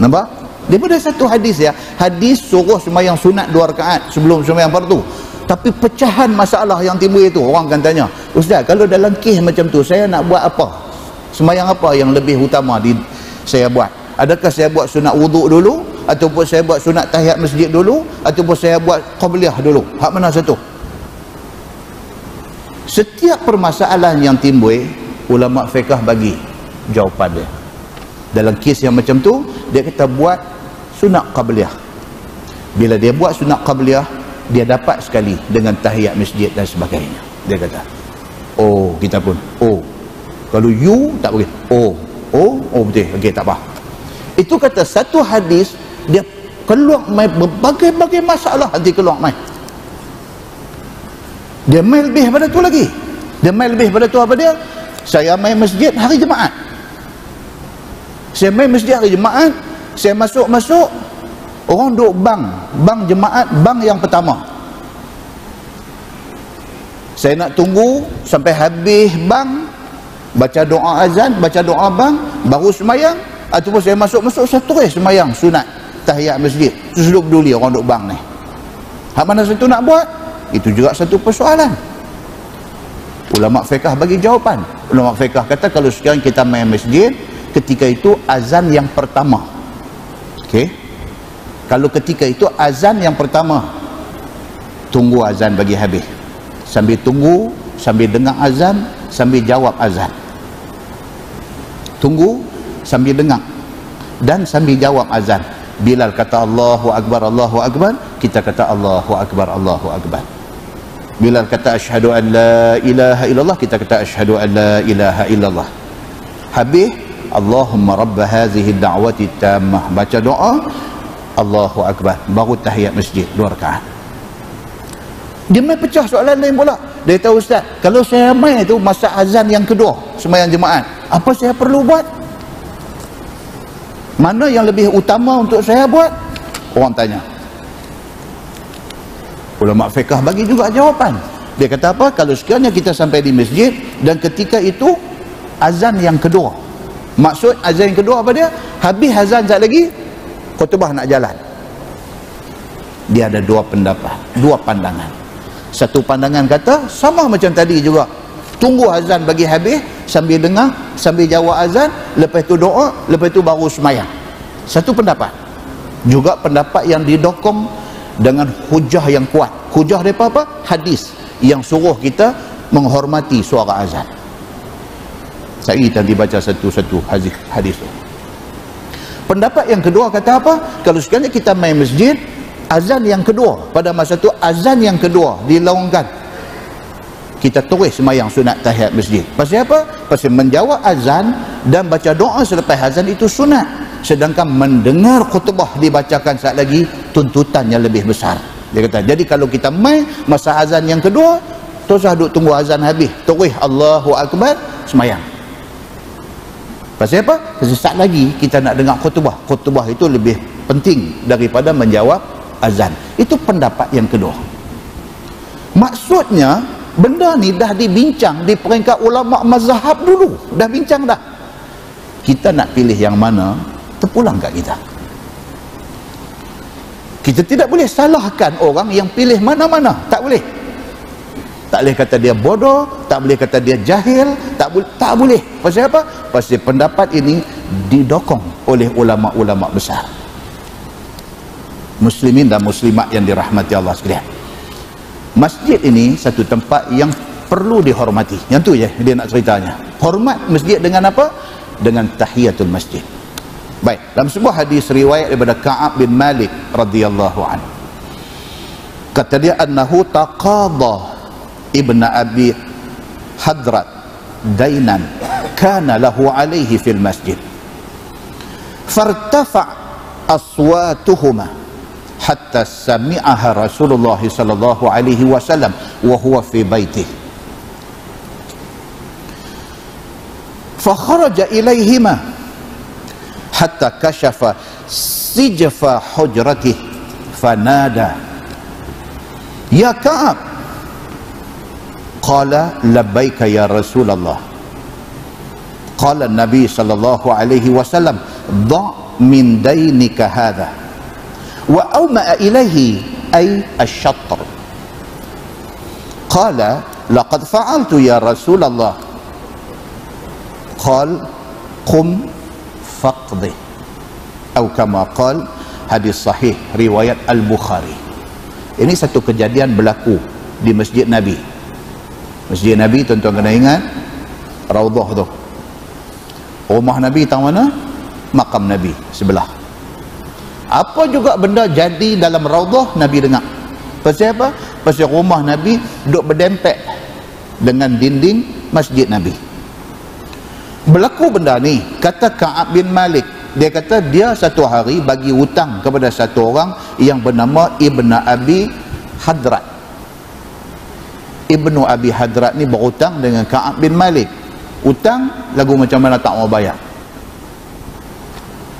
Nampak? Daripada satu hadis ya, hadis suruh sembahyang sunat 2 rakaat sebelum sembahyang fardu. Tapi pecahan masalah yang timbul itu, orang akan tanya, Ustaz, kalau dalam kes macam tu saya nak buat apa? Sembahyang apa yang lebih utama saya buat? Adakah saya buat sunat wuduk dulu, ataupun saya buat sunat tahiyat masjid dulu, ataupun saya buat qabliyah dulu? Hak mana satu? Setiap permasalahan yang timbul, ulama fiqh bagi jawapan dia. Dalam kes yang macam tu, dia kata buat sunat qabliyah. Bila dia buat sunat qabliyah, dia dapat sekali dengan tahiyat masjid dan sebagainya. Dia kata, oh, kita pun, oh, kalau you tak boleh, oh betul, okey, tak apa. Itu kata satu hadis, dia keluar main berbagai-bagai masalah, nanti keluar main. Dia main lebih pada tu lagi. Dia main lebih pada tu apa dia? Saya main masjid hari Jumaat. Saya main masjid hari Jumaat, saya masuk, orang duduk bang Jumaat, bang yang pertama. Saya nak tunggu sampai habis bang, baca doa azan, baca doa bang, baru sembahyang, ataupun saya masuk saya terus sembahyang sunat tahiyat masjid. Terus duduk peduli orang duduk bang ni. Hak mana satu nak buat? Itu juga satu persoalan. Ulama fiqh bagi jawapan. Ulama fiqh kata kalau sekarang kita main masjid, ketika itu azan yang pertama. Okey. Kalau ketika itu azan yang pertama, tunggu azan bagi habis. Sambil tunggu, sambil dengar azan, sambil jawab azan. Tunggu sambil dengar dan sambil jawab azan. Bilal kata Allahu Akbar, kita kata Allahu Akbar, Allahu Akbar. Bilal kata asyhadu an la ilaha illallah, kita kata asyhadu an la ilaha illallah. Habis Allahumma rabb hadhihi ad-da'wati tammah, baca doa Allahu Akbar, baru tahiyat masjid 2 rakaat. Dia main pecah soalan lain pula. Dia tahu, Ustaz, kalau saya main itu masa azan yang kedua sembahyang Jumaat, apa saya perlu buat? Mana yang lebih utama untuk saya buat? Orang tanya. Ulama fiqh bagi juga jawapan. Dia kata apa? Kalau sekiranya kita sampai di masjid dan ketika itu azan yang kedua. Maksud azan yang kedua apa dia? Habis azan sekejap lagi, khutbah nak jalan. Dia ada 2 pendapat, 2 pandangan. Satu pandangan kata sama macam tadi juga, tunggu azan bagi habis, sambil dengar, sambil jawab azan, lepas tu doa, lepas tu baru sembahyang. Satu pendapat. Juga pendapat yang didokong dengan hujah yang kuat. Hujah daripada apa? Hadis yang suruh kita menghormati suara azan. Saya nanti baca satu-satu hadis tu. Pendapat yang kedua kata apa? Kalau sekiranya kita main masjid, azan yang kedua, pada masa tu azan yang kedua dilaungkan, kita terus sembahyang sunat tahiyat masjid. Pasal apa? Pasal menjawab azan dan baca doa selepas azan itu sunat. Sedangkan mendengar khutbah dibacakan saat lagi, tuntutannya lebih besar. Dia kata, jadi kalau kita main masa azan yang kedua, terus duduk tunggu azan habis, terus Allahu Akbar, sembahyang. Pasal apa? Pasal saat lagi kita nak dengar khutbah. Khutbah itu lebih penting daripada menjawab azan. Itu pendapat yang kedua. Maksudnya benda ni dah dibincang di peringkat ulama mazhab dulu, dah bincang dah. Kita nak pilih yang mana, terpulang kat kita. Kita tidak boleh salahkan orang yang pilih mana-mana, tak boleh. tak boleh kata dia bodoh, tak boleh kata dia jahil, tak boleh. Pasal apa? Pasal pendapat ini didokong oleh ulama-ulama besar. Muslimin dan muslimat yang dirahmati Allah sekalian, masjid ini satu tempat yang perlu dihormati. Yang tu je dia nak ceritanya. Hormat masjid dengan apa? Dengan tahiyatul masjid. Baik, dalam sebuah hadis riwayat daripada Ka'ab bin Malik radhiyallahu anhu, kata dia, annahu taqadha ibn Abi Hadrat dainan kana lahu alaihi fil masjid fartafa aswatuhuma hatta sami'aha Rasulullah sallallahu alaihi wasallam wa huwa fi baitih fa kharaja ilaihima hatta kashafa sijfa hujratih fanada ya Ka'ab, qala labbaika ya Rasulullah. Qala Nabi sallallahu alaihi wasallam, dha' min dainika hadha wa awma'a ilaihi ay ash-shatr. Qala laqad fa'altu ya Rasulullah. Qal qum faqdi, atau kama qal, hadis sahih riwayat Al-Bukhari. Ini satu kejadian berlaku di Masjid Nabi. Masjid Nabi, tuan-tuan kena ingat, Raudhah tu. Rumah Nabi tang mana? Makam Nabi sebelah. Apa juga benda jadi dalam Raudhah, Nabi dengar. Pasal apa? Pasal rumah Nabi duk berdempet dengan dinding Masjid Nabi. Berlaku benda ni, kata Ka'ab bin Malik, dia kata dia satu hari bagi hutang kepada satu orang yang bernama Ibn Abi Hadrat. Ibnu Abi Hadrat ni berhutang dengan Ka'ab bin Malik. Hutang lagu macam mana tak mau bayar.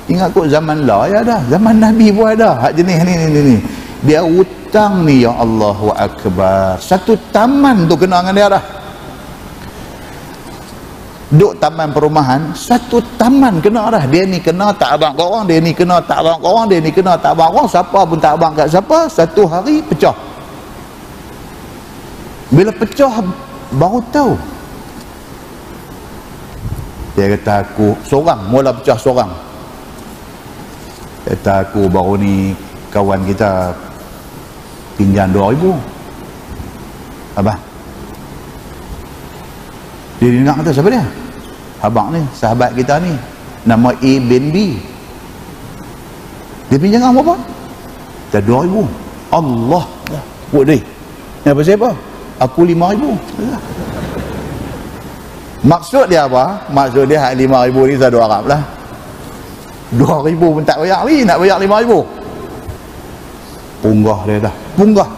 Ingat kot zaman lah ya dah, zaman Nabi pun ada hak jenis ni. Dia hutang ni, ya Allahu Akbar, satu taman tu kena dengan dia dah. Duk taman perumahan, satu taman kena dah. Dia ni kena tak abang kat orang, dia ni kena tak abang kat orang, dia ni kena tak abang orang, siapa pun tak abang kat siapa. Satu hari pecah. Bila pecah baru tahu. Dia kata, aku seorang, mula pecah seorang. Dia kata, aku baru ni kawan kita pinjam 2,000. Abang, dia dengar kata, siapa dia? Abang ni, sahabat kita ni, nama A bin B. Dia pinjam berapa? Dah 2,000. Allah, buat dia. Apa siapa? Aku 5,000. Maksud dia apa? Maksud dia hak 5,000 ni satu Arab lah. 2,000 pun tak bayar ni, nak bayar 5,000. Punggah dia dah. Punggah.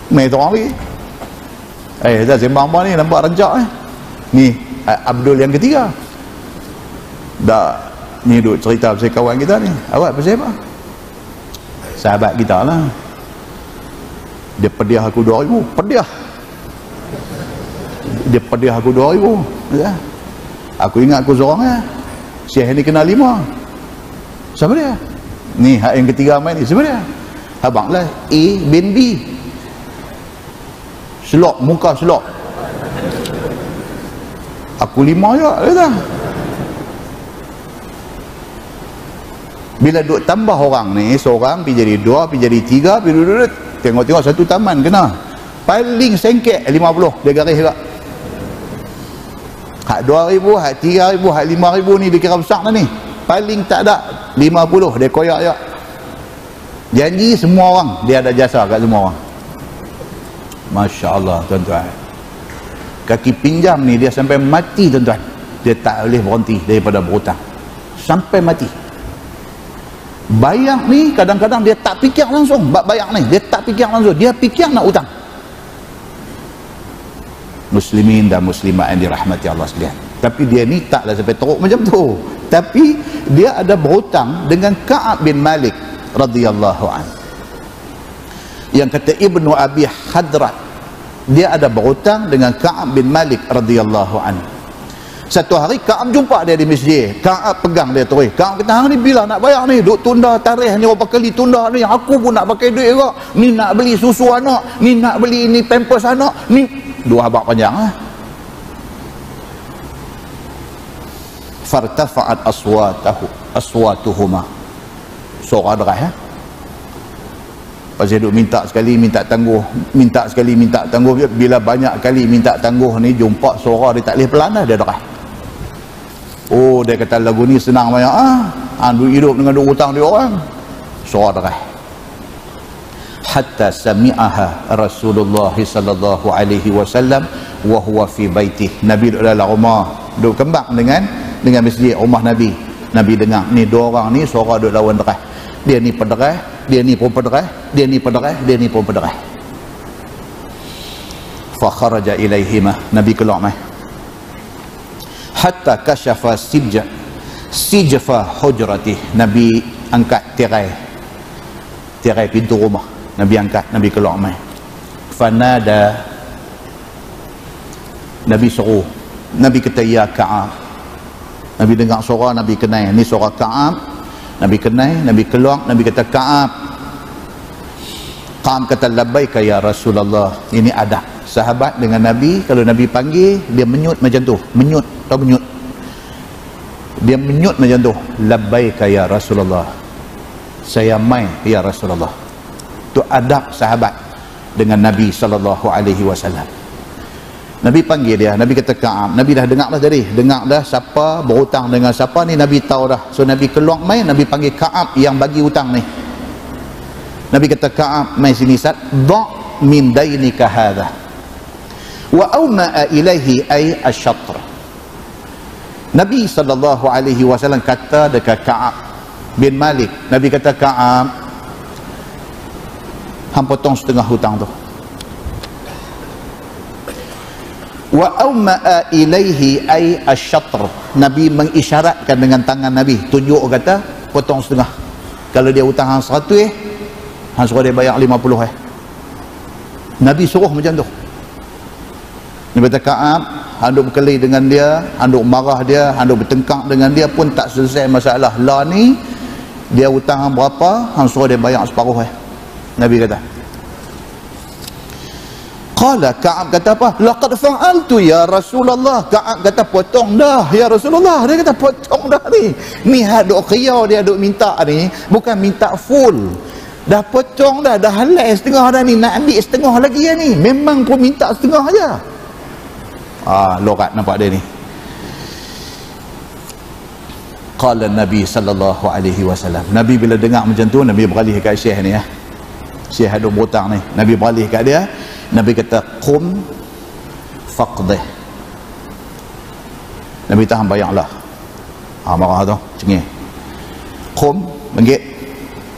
Main tu orang lagi. Dah sembang apa ni, nampak rancak ni Abdul yang ketiga. Dah ni duk cerita pasal kawan kita ni. Awak pasal apa? Sahabat kita lah. Dia pediah aku 2,000. Dia pediah aku 2,000. Ya. Aku ingat aku seorang ya. Syekh ni kena 5. Siapa dia? Ni hak yang ketiga main ni. Siapa dia? Abang lah, A bin B. Selok, muka selok. Aku 5 je, kata. Bila duk tambah orang ni, seorang pergi jadi 2, pergi jadi 3, pergi duduk, tengok-tengok satu taman kena. Paling sengkek 50, dia garis juga. Hak 2,000, hak 3,000, hak 5,000 ni dia kira besar dah ni. Paling tak ada 50, dia koyak je. Janji semua orang, dia ada jasa kat semua orang. Masya Allah tuan-tuan, kaki pinjam ni dia sampai mati tuan-tuan, dia tak boleh berhenti daripada berhutang sampai mati. Bayar ni kadang-kadang dia tak fikir langsung, bab bayar ni dia tak fikir langsung, dia fikir nak hutang. Muslimin dan muslimat yang dirahmati Allah sekalian, tapi dia ni taklah sampai teruk macam tu, tapi dia ada berhutang dengan Ka'ab bin Malik radhiyallahu anhu. Yang kata Ibnu Abi Hadrat, dia ada berhutang dengan Ka'ab bin Malik radhiyallahu anhu. Satu hari Ka'ab jumpa dia di masjid. Ka'ab pegang dia terus. Ka'ab kata, hang ni bila nak bayar ni? Duk tunda tarikh ni berapa kali tunda ni. Aku pun nak pakai duit juga. Ni nak beli susu anak, ni nak beli ni pampers anak, ni dua habaq panjang ah. Fartafa'at aswatuhuma. Suara deras Pasal duk minta sekali minta tangguh, minta sekali minta tangguh. Bila banyak kali minta tangguh ni, jumpa suara dia tak boleh pelan dah, dia deras. Oh, dia kata lagu ni senang banyak duk hidup dengan duk hutang dia orang. Suara deras. Hatta sami'aha Rasulullah sallallahu alaihi wasallam wa huwa fi baitih. Nabi duduk dalam rumah, duduk kembang dengan masjid rumah Nabi. Nabi dengar ni dua orang ni suara duk lawan deras. Dia ni pederas, dia ni pun pederas, dia ni pederas, dia ni pun pederas. Fa kharaja ilaihima. Nabi keluar mai. Hatta kashafa sijfa hujratih. Nabi angkat tirai pintu rumah. Nabi angkat, Nabi keluar mai. Fanada. Nabi suruh. Nabi kata ya Ka'ab. Nabi dengar suara, Nabi kenal ni suara Ka'ab. Nabi kenal, Nabi keluar, Nabi kata Ka'ab. Ka'ab kata labbaika ya Rasulullah. Ini adab sahabat dengan Nabi. Kalau Nabi panggil, dia menyut macam tu. Menyut, tahu menyut? Dia menyut macam tu. Labbaika ya Rasulullah. Saya mai ya Rasulullah. Itu adab sahabat dengan Nabi sallallahu alaihi wasallam. Nabi panggil dia, Nabi kata Ka'ab. Nabi dah dengar dah tadi, dengar dah siapa berhutang dengan siapa ni, Nabi tahu dah. So Nabi keluar mai, Nabi panggil Ka'ab yang bagi hutang ni. Nabi kata Ka'ab, mai sini sat, dha' min dainika hadha wa awma'a ilaihi ay asyatr. Nabi sallallahu alaihi wasallam kata dekat Ka'ab bin Malik, Nabi kata Ka'ab, hang potong setengah hutang tu. Wa awma'a ilaihi ay asyatr. Nabi mengisyaratkan dengan tangan Nabi, tunjuk kata potong setengah. Kalau dia hutang hang 100, hang suruh dia bayar 50 Nabi suruh macam tu. Nabi kata Ka'ab, hang duk berkelahi dengan dia, hang duk marah dia, hang duk bertengkar dengan dia pun tak selesai masalah. Lah ni dia hutang hang berapa, hang suruh dia bayar separuh Nabi kata. Qala, Ka'ab kata apa? Laqad fa'altu ya Rasulullah. Ka'ab kata potong dah ya Rasulullah. Dia kata potong dah ni. Ni duk khiyar dia duk minta ni, bukan minta full. Dah potong dah halal setengah dah ni, nak ambil setengah lagi ni. Memang pun minta setengah aja. Lorat nampak dia ni. Qala Nabi sallallahu alaihi wasallam. Nabi bila dengar macam tu, Nabi beralih kat Syekh ni Syekh duk berhutang ni. Nabi beralih kat dia. Nabi kata qum faqdih. Nabi tahan bayarlah. Marah tu cengih. Qum benggit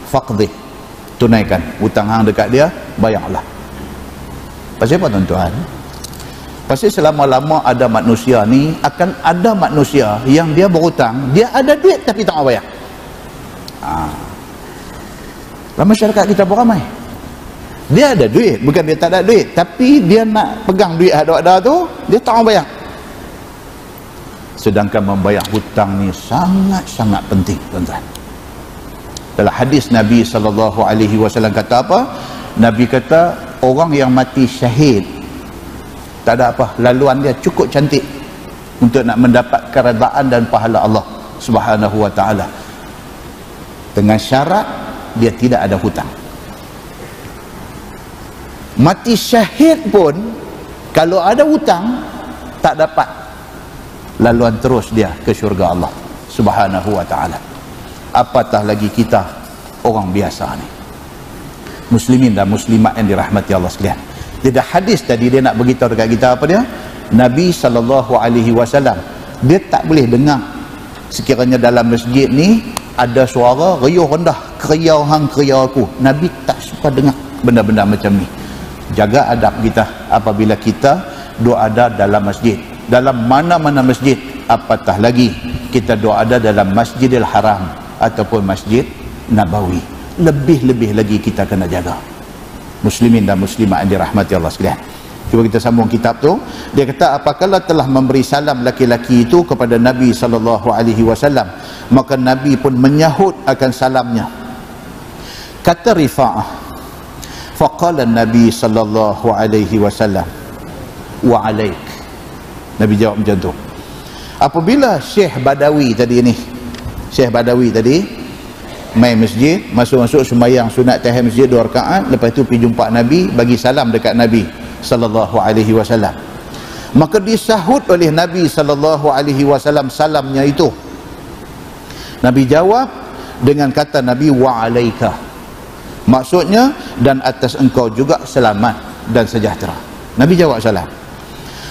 faqdih, tunaikan hutang hang dekat dia, bayarlah. Pasal apa tuan-tuan? Pasal selama-lama ada manusia ni, akan ada manusia yang dia berhutang, dia ada duit tapi tak mau bayar. Dalam masyarakat kita beramai, dia ada duit, bukan dia tak ada duit, tapi dia nak pegang duit ada tu, dia tak mau bayar. Sedangkan membayar hutang ni sangat-sangat penting, tuan-tuan. Dalam hadis Nabi sallallahu alaihi wasallam kata apa? Nabi kata orang yang mati syahid, tak ada apa, laluan dia cukup cantik untuk nak mendapat keredaan dan pahala Allah Subhanahu wa taala. Dengan syarat dia tidak ada hutang. Mati syahid pun kalau ada hutang tak dapat, laluan terus dia ke syurga Allah Subhanahu wa taala. Apatah lagi kita orang biasa ni, muslimin dan muslimat yang dirahmati Allah sekalian. Tidak hadis tadi dia nak beritahu dekat kita apa dia? Nabi sallallahu alaihi wasallam dia tak boleh dengar sekiranya dalam masjid ni ada suara riuh rendah, kriau hang kriau aku. Nabi tak suka dengar benda-benda macam ni. Jaga adab kita apabila kita doa ada dalam masjid, dalam mana-mana masjid, apatah lagi kita doa ada dalam Masjidil Haram ataupun Masjid Nabawi. Lebih-lebih lagi kita kena jaga, muslimin dan muslimat yang dirahmati Allah sekalian. Cuba kita sambung kitab tu. Dia kata apabila telah memberi salam laki-laki itu kepada Nabi SAW, maka Nabi pun menyahut akan salamnya. Kata Rifa'ah, faqala Nabi SAW, wa alaik. Nabi jawab macam tu. Apabila Syekh Badawi tadi ni, Syekh Badawi tadi main masjid, masuk-masuk sembahyang sunat tahiyat masjid 2 rakaat, lepas tu pergi jumpa Nabi, bagi salam dekat Nabi sallallahu alaihi wasallam. Maka disahut oleh Nabi sallallahu alaihi wasallam salamnya itu. Nabi jawab dengan kata Nabi, wa alaika. Maksudnya, dan atas engkau juga selamat dan sejahtera. Nabi jawab salam.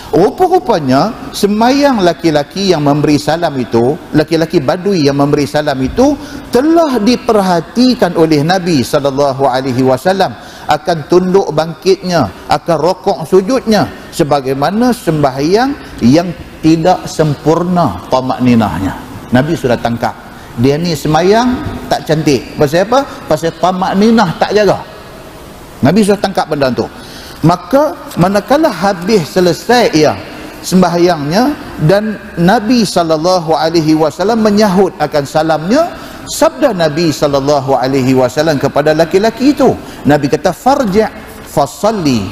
Rupa-rupanya sembahyang laki-laki yang memberi salam itu, laki-laki Badui yang memberi salam itu telah diperhatikan oleh Nabi sallallahu alaihi wasallam akan tunduk bangkitnya, akan rokok sujudnya, sebagaimana sembahyang yang tidak sempurna tamakninahnya. Nabi sudah tangkap dia ni sembahyang tak cantik. Pasal apa? Pasal tamakninah tak jaga. Nabi sudah tangkap benda tu. Maka manakala habis selesai ia sembahyangnya dan Nabi sallallahu alaihi wasallam menyahut akan salamnya, sabda Nabi sallallahu alaihi wasallam kepada laki-laki itu, Nabi kata, farji' fasalli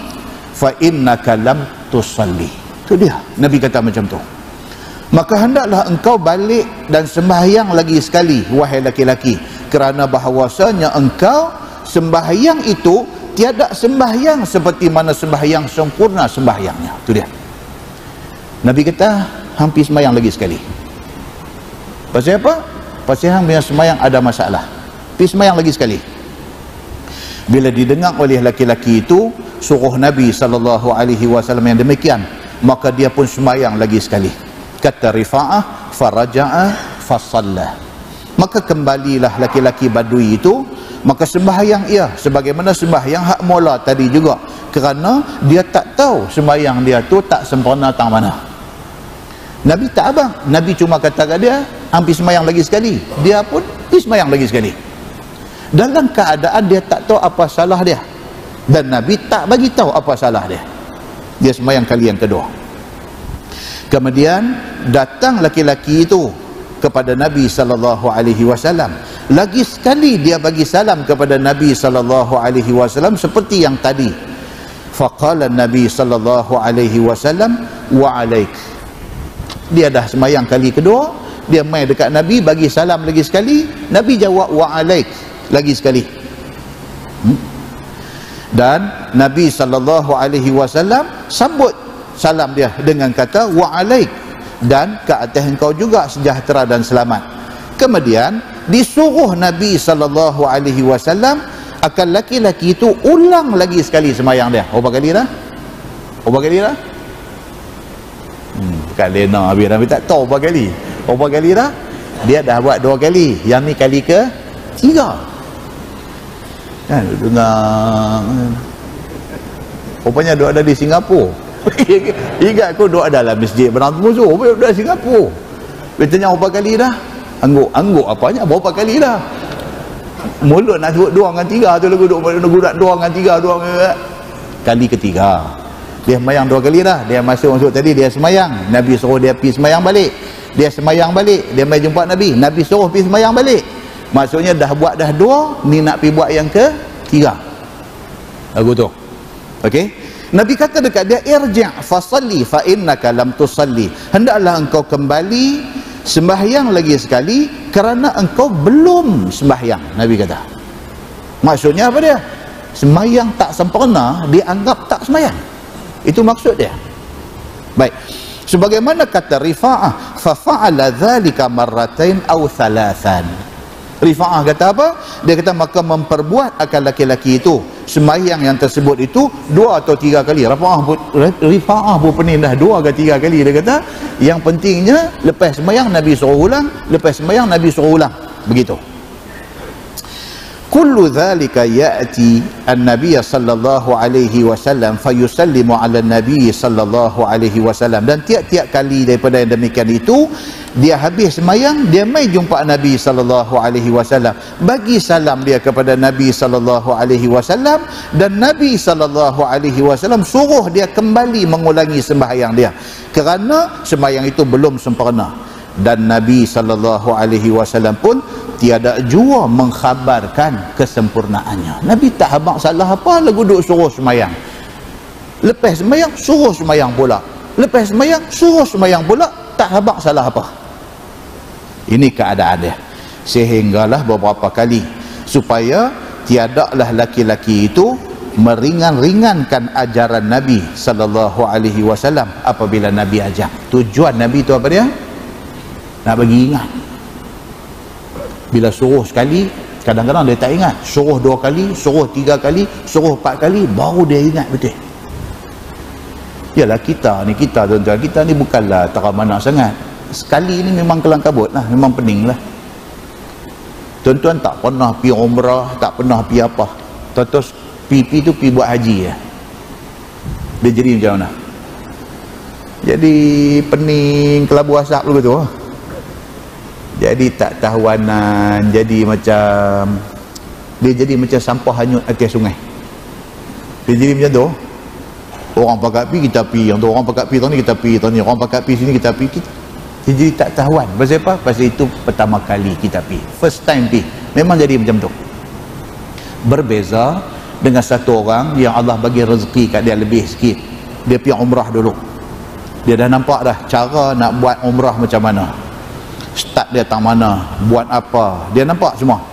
fa innaka lam tusalli. Itu dia, Nabi kata macam tu. Maka hendaklah engkau balik dan sembahyang lagi sekali, wahai laki-laki, kerana bahawasanya engkau sembahyang itu tiada sembahyang seperti mana sembahyang sempurna sembahyangnya. Itu dia. Nabi kata, hampir sembahyang lagi sekali. Pasal apa? Pasal hang punya sembahyang ada masalah. Pergi sembahyang lagi sekali. Bila didengar oleh laki-laki itu suruh Nabi SAW yang demikian, maka dia pun sembahyang lagi sekali. Kata Rifa'ah, faraja'a fasalla. Maka kembalilah laki-laki Badui itu, maka sembahyang ia sebagaimana sembahyang hak mula tadi juga, kerana dia tak tahu sembahyang dia tu tak sempurna tang mana. Nabi tak abang, Nabi cuma kata kat dia, hampir sembahyang lagi sekali. Dia pun pergi sembahyang lagi sekali. Dalam keadaan dia tak tahu apa salah dia, dan Nabi tak bagi tahu apa salah dia. Dia sembahyang kali yang kedua. Kemudian datang laki-laki itu kepada Nabi sallallahu alaihi wasallam. Lagi sekali dia bagi salam kepada Nabi sallallahu alaihi wasallam seperti yang tadi. Faqala Nabi sallallahu alaihi wasallam, wa alaik. Dia dah sembahyang kali kedua, dia mai dekat Nabi bagi salam lagi sekali, Nabi jawab wa alaik lagi sekali. Dan Nabi sallallahu alaihi wasallam sambut salam dia dengan kata wa alaik, dan ke atas engkau juga sejahtera dan selamat. Kemudian disuruh Nabi sallallahu alaihi wasallam akan laki-laki itu ulang lagi sekali sembahyang dia. Berapa kali dah? Berapa kali dah? Kat Lena habis Nabi tak tahu berapa kali. Berapa kali dah? Dia dah buat 2 kali. Yang ni kali ke 3. Kan dengar. Rupanya duk ada di Singapura. Ingat aku duk ada dalam masjid Benang Musuh, duk ada di Singapura. Dia tanya berapa kali dah? Angguk apanya? Berapa kali dah? Mulut nak sebut 2 dengan 3 tu lagu duk gudak 2 dengan 3 kali ketiga. Dia sembahyang 2 kali dah. Dia masuk tadi dia sembahyang, Nabi suruh dia pergi sembahyang balik. Dia sembahyang balik, dia mai jumpa Nabi, Nabi suruh pergi sembahyang balik. Maksudnya dah buat dah 2, ni nak pergi buat yang ke 3. Lagu tu. Okey. Nabi kata dekat dia, irji' fasalli fa innaka lam tusalli. Hendaklah engkau kembali sembahyang lagi sekali kerana engkau belum sembahyang. Nabi kata. Maksudnya apa dia? Sembahyang tak sempurna dianggap tak sembahyang. Itu maksud dia. Baik. Sebagaimana kata Rifa'ah, fa fa'ala dzalika marratain aw thalathan. Rifa'ah kata apa? Dia kata maka memperbuat akan laki-laki itu sembahyang yang tersebut itu 2 atau 3 kali. Rifa'ah pun pening dah 2 ke 3 kali. Dia kata yang pentingnya lepas sembahyang Nabi suruh ulang, lepas sembahyang Nabi suruh ulang. Begitu. kullu dhalika ya'ti an-nabiy sallallahu alaihi wasallam fayusallimu ala an-nabiy sallallahu alaihi wasallam, dan tiap-tiap kali daripada yang demikian itu dia habis sembahyang, dia mai jumpa Nabi sallallahu alaihi wasallam, bagi salam dia kepada Nabi sallallahu alaihi wasallam, dan Nabi sallallahu alaihi wasallam suruh dia kembali mengulangi sembahyang dia kerana sembahyang itu belum sempurna. Dan Nabi sallallahu alaihi wasallam pun tiada jua mengkhabarkan kesempurnaannya. Nabi tak habaq salah apa, lagu duk suruh sembahyang, lepas sembahyang suruh sembahyang pula, lepas sembahyang suruh sembahyang pula, tak habaq salah apa. Ini keadaan dia. Sehinggalah beberapa kali supaya tiadalah laki-laki itu meringan-ringankan ajaran Nabi sallallahu alaihi wasallam apabila Nabi ajar. Tujuan Nabi itu apa dia? Nak bagi ingat. Bila suruh sekali, kadang-kadang dia tak ingat. Suruh 2 kali, suruh 3 kali, suruh 4 kali, baru dia ingat betul. Yalah kita ni tuan-tuan, kita ni bukanlah teramana sangat. Sekali ni memang kelang kabut lah, memang pening lah. Tuan-tuan tak pernah pergi umrah, tak pernah pergi apa. Tuan-tuan pergi tu pergi buat haji ya. Dia jadi macam mana? Jadi pening, kelabu asap dulu tu. Jadi tak tahuanan, jadi macam sampah hanyut atas sungai. Dia jadi macam tu. Orang pakat pi kita pi, orang pakat pi tahun ni kita pi, tahun ni orang pakat pi sini kita pi. Dia jadi tak tahuan. Pasal apa? Pasal itu pertama kali kita pi. First time pi. Memang jadi macam tu. Berbeza dengan satu orang yang Allah bagi rezeki kat dia lebih sikit. Dia pi umrah dulu. Dia dah nampak dah cara nak buat umrah macam mana. Start dia tak mana, buat apa, dia nampak semua.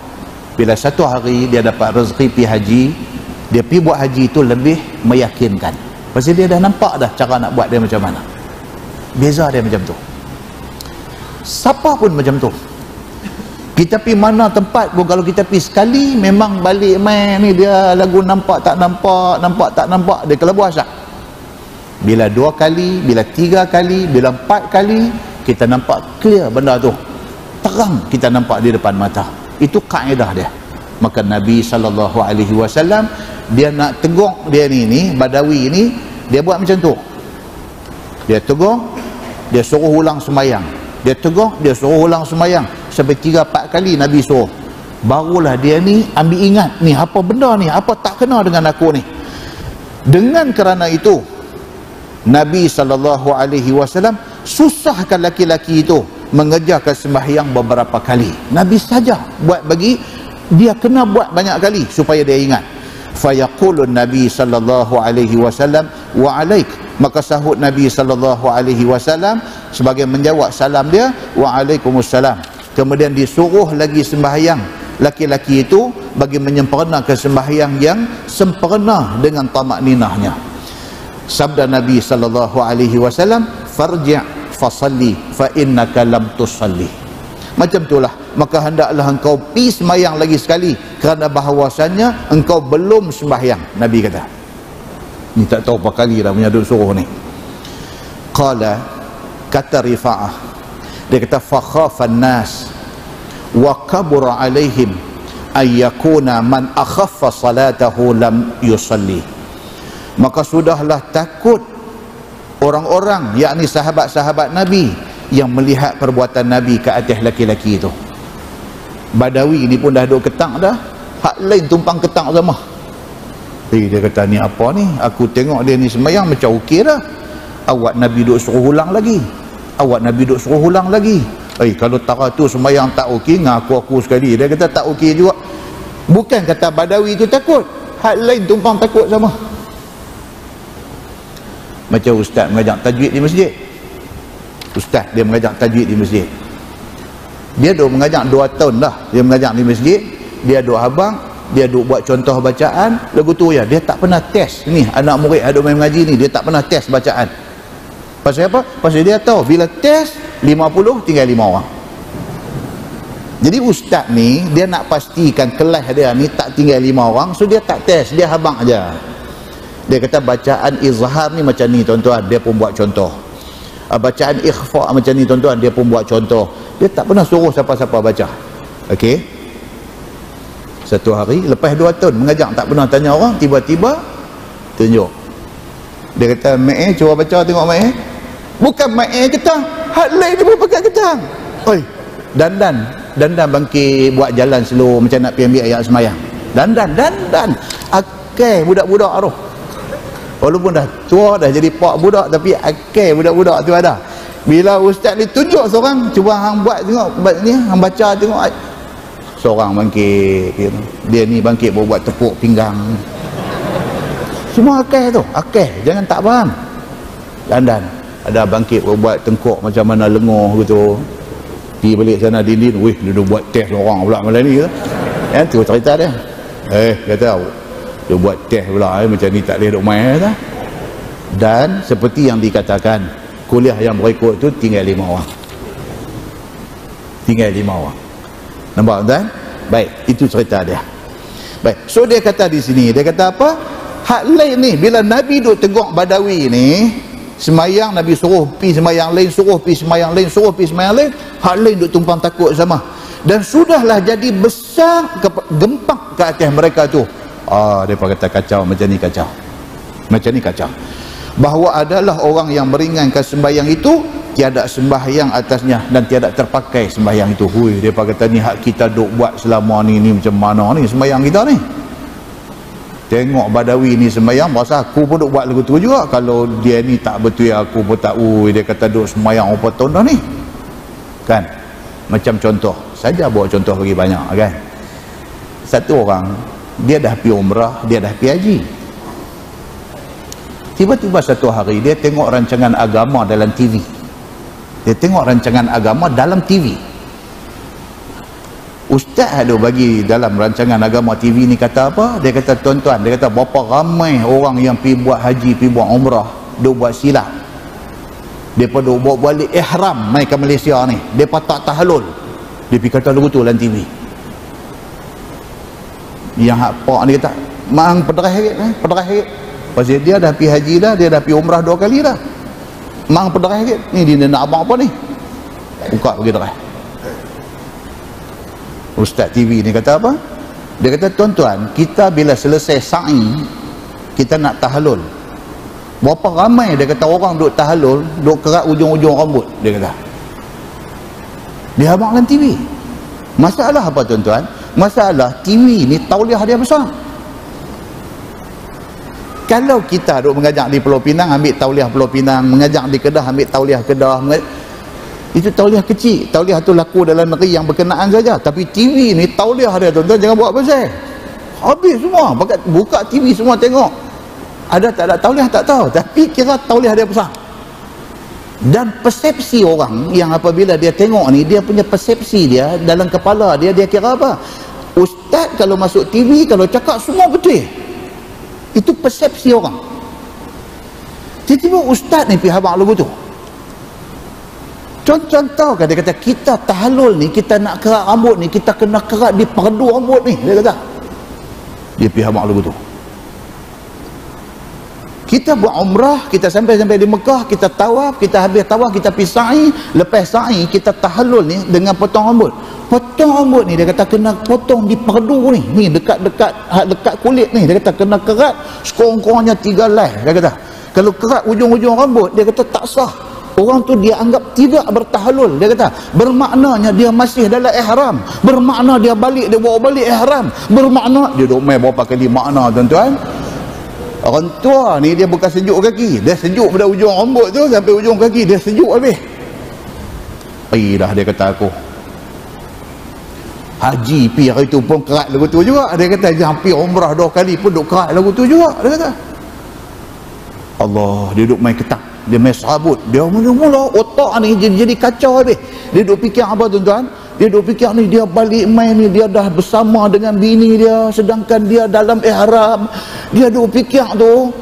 Bila satu hari dia dapat rezeki pergi haji, dia pergi buat haji itu lebih meyakinkan. Pasal dia dah nampak dah cara nak buat dia macam mana. Beza dia macam tu. Siapa pun macam tu. Kita pergi mana tempat pun, kalau kita pergi sekali, memang balik main ni dia lagu nampak tak nampak, nampak tak nampak, dia kelabu asap. Bila 2 kali, bila 3 kali, bila 4 kali, kita nampak clear benda tu, terang kita nampak di depan mata. Itu kaedah dia. Maka Nabi SAW dia nak tegur dia ni Badawi ni, dia buat macam tu. Dia tegur, dia suruh ulang sembahyang, dia tegur, dia suruh ulang sembahyang sampai 3-4 kali Nabi suruh. Barulah dia ni ambil ingat, ni apa benda ni, apa tak kena dengan aku ni. Dengan kerana itu Nabi SAW susahkan laki-laki itu mengerjakan sembahyang beberapa kali. Nabi saja buat bagi dia kena buat banyak kali supaya dia ingat. Fayaqulun Nabi sallallahu alaihi wasallam wa alaik, maka sahut Nabi sallallahu alaihi wasallam sebagai menjawab salam dia, wa alaikumussalam. Kemudian disuruh lagi sembahyang laki-laki itu bagi menyempurnakan sembahyang yang sempurna dengan tamakninahnya. Sabda Nabi sallallahu alaihi wasallam, farji' fasalli fa innaka lam tusalli. Macam itulah, maka hendaklah engkau pi sembahyang lagi sekali kerana bahawasanya engkau belum sembahyang. Nabi kata. Ni tak tahu berapa kali dah punya duk suruh ni. Qala, kata Rifa'ah, dia kata fa khafan nas wa kabura alaihim ay yakuna man akhaffa salatahu lam yusalli. Maka sudahlah takut orang-orang, yakni sahabat-sahabat Nabi yang melihat perbuatan Nabi ke atas laki-laki itu. Badawi ni pun dah duk ketak dah, hak lain tumpang ketak sama. Dia kata, ni apa ni, aku tengok dia ni sembahyang macam okey dah, awak Nabi duk suruh ulang lagi, awak Nabi duk suruh ulang lagi. Kalau tara tu sembahyang tak okey, ngaku-aku sekali. Dia kata tak okey juga. Bukan kata Badawi itu takut, hak lain tumpang takut sama. Macam ustaz mengajar tajwid di masjid. Ustaz dia mengajar tajwid di masjid. Dia duk mengajar 2 tahun dah. Dia mengajar di masjid, dia duk habang, dia duk buat contoh bacaan, lagu tu ya, dia tak pernah test ni anak murid ada main mengaji ni, dia tak pernah test bacaan. Pasal apa? Pasal dia tahu bila test 50 tinggal 5 orang. Jadi ustaz ni dia nak pastikan kelas dia ni tak tinggal 5 orang, so dia tak test, dia habang aja. Dia kata bacaan izhar ni macam ni tuan-tuan, dia pun buat contoh. Bacaan ikhfa macam ni tuan-tuan, dia pun buat contoh. Dia tak pernah suruh siapa-siapa baca. Okey. Satu hari lepas 2 tahun mengajar tak pernah tanya orang, tiba-tiba tunjuk. Dia kata, "Mek cuba baca tengok mek." Bukan mek ketang, hak lain dia pakai ketang. Oi, dandan bangkit buat jalan slow macam nak pergi ambil ayat semayang. Dandan akal budak-budak tu. Walaupun dah tua dah jadi pak budak, tapi akal budak-budak tu ada. Bila ustaz ni tunjuk seorang, cuba hang buat tengok ni, hang baca tengok. Seorang bangkit, dia ni bangkit buat tepuk pinggang. Semua akal tu, akal, jangan tak faham. Dandan ada bangkit buat tengkuk macam mana lenguh gitu. Pergi balik sana dinding, weh dia dah buat test orang pula malam ni. Kan tu cerita dia. Kata dia buat test pula macam ni tak boleh duk main dah. Dan seperti yang dikatakan, kuliah yang berikut tu tinggal 5 orang. Tinggal 5 orang. Nampak tuan? Baik, itu cerita dia. Baik, so dia kata di sini, dia kata apa? Hak lain ni, bila Nabi duk tegur Badawi ni, semayang Nabi suruh pi semayang lain, suruh pi semayang lain, suruh pi semayang lain, hak lain duk tumpang takut sama. Dan sudahlah jadi besar gempak ke atas mereka tu. Mereka kata kacau, macam ni kacau. Macam ni kacau. Bahawa adalah orang yang meringankan sembahyang itu, tiada sembahyang atasnya dan tiada terpakai sembahyang itu. Hui, mereka kata ni hak kita duk buat selama ni macam mana ni sembahyang kita ni. Tengok Badawi ni sembahyang, rasa aku pun duk buat lagu tu juga. Kalau dia ni tak betul, aku pun tak. Dia kata duk sembahyang berapa tahun dah ni. Kan? Macam contoh. Saja bawa contoh bagi banyak kan. Satu orang, dia dah pergi umrah, dia dah pergi haji. Tiba-tiba satu hari, dia tengok rancangan agama dalam TV. Dia tengok rancangan agama dalam TV. Ustaz ada bagi dalam rancangan agama TV ni kata apa? Dia kata, tuan-tuan, dia kata berapa ramai orang yang pergi buat haji, pergi buat umrah, duk buat silap. Depa duk bawa balik ihram mai ke Malaysia ni. Depa tak tahalul. Dia pergi kata lagu tu dalam TV. Yang hak pak ni kata, "Mang pederah sikit, pederah sikit." Pasal dia dah pergi haji dah, dia dah pergi umrah 2 kali dah. Mang pederah sikit. Ni dia nak abang apa ni? Buka pergi derah. Ustaz TV ni kata apa? Dia kata, tuan-tuan, kita bila selesai sa'i, kita nak tahalul. Berapa ramai dia kata orang duk tahalul, duk kerat ujung-ujung rambut, dia kata. Dia abang dalam TV. Masalah apa tuan-tuan? Masalah TV ni tauliah dia besar. Kalau kita duk mengajar di Pulau Pinang, ambil tauliah Pulau Pinang, mengajar di Kedah, ambil tauliah Kedah, itu tauliah kecil. Tauliah tu laku dalam negeri yang berkenaan saja. Tapi TV ni tauliah dia tuan-tuan, jangan buat pasal. Habis semua, buka TV semua tengok. Ada tak ada tauliah tak tahu, tapi kira tauliah dia besar. Dan persepsi orang yang apabila dia tengok ni, dia punya persepsi dia dalam kepala dia, dia kira apa? Ustaz kalau masuk TV, kalau cakap semua betul. Itu persepsi orang. Tiba-tiba ustaz ni pergi habang lagu tu. Contoh kan dia kata, kita tahalul ni, kita nak kerat rambut ni, kita kena kerat di perdu rambut ni, dia kata. Dia pergi habang lagu tu. Kita buat umrah, kita sampai di Mekah, kita tawaf, kita habis tawaf, kita pergi sa'i. Lepas sa'i, kita tahalul ni dengan potong rambut. Potong rambut ni, dia kata kena potong di perdu ni. Ni dekat kulit ni, dia kata kena kerat sekurang-kurangnya 3 helai, dia kata. Kalau kerat ujung-ujung rambut, dia kata tak sah. Orang tu dia anggap tidak bertahalul, dia kata. Bermaknanya dia masih dalam ihram. Bermakna dia balik, dia bawa balik ihram. Bermakna, dia duk main berapa kali makna tuan-tuan. Orang tua ni dia bukan sejuk kaki, dia sejuk pada ujung rambut tu sampai ujung kaki, dia sejuk habis. Dah dia kata aku haji pi hari tu pun kerat lagu tu juga. Dia kata jangan pi umrah 2 kali pun duk kerat lagu tu juga, dia kata. Allah, dia duk main ketak, dia main serabut, dia mula-mula otak ni jadi kacau habis. Dia duk fikir apa tuan-tuan? Dia duk fikir ni, dia balik main ni, dia dah bersama dengan bini dia, sedangkan dia dalam ihram. Dia duk fikir tu,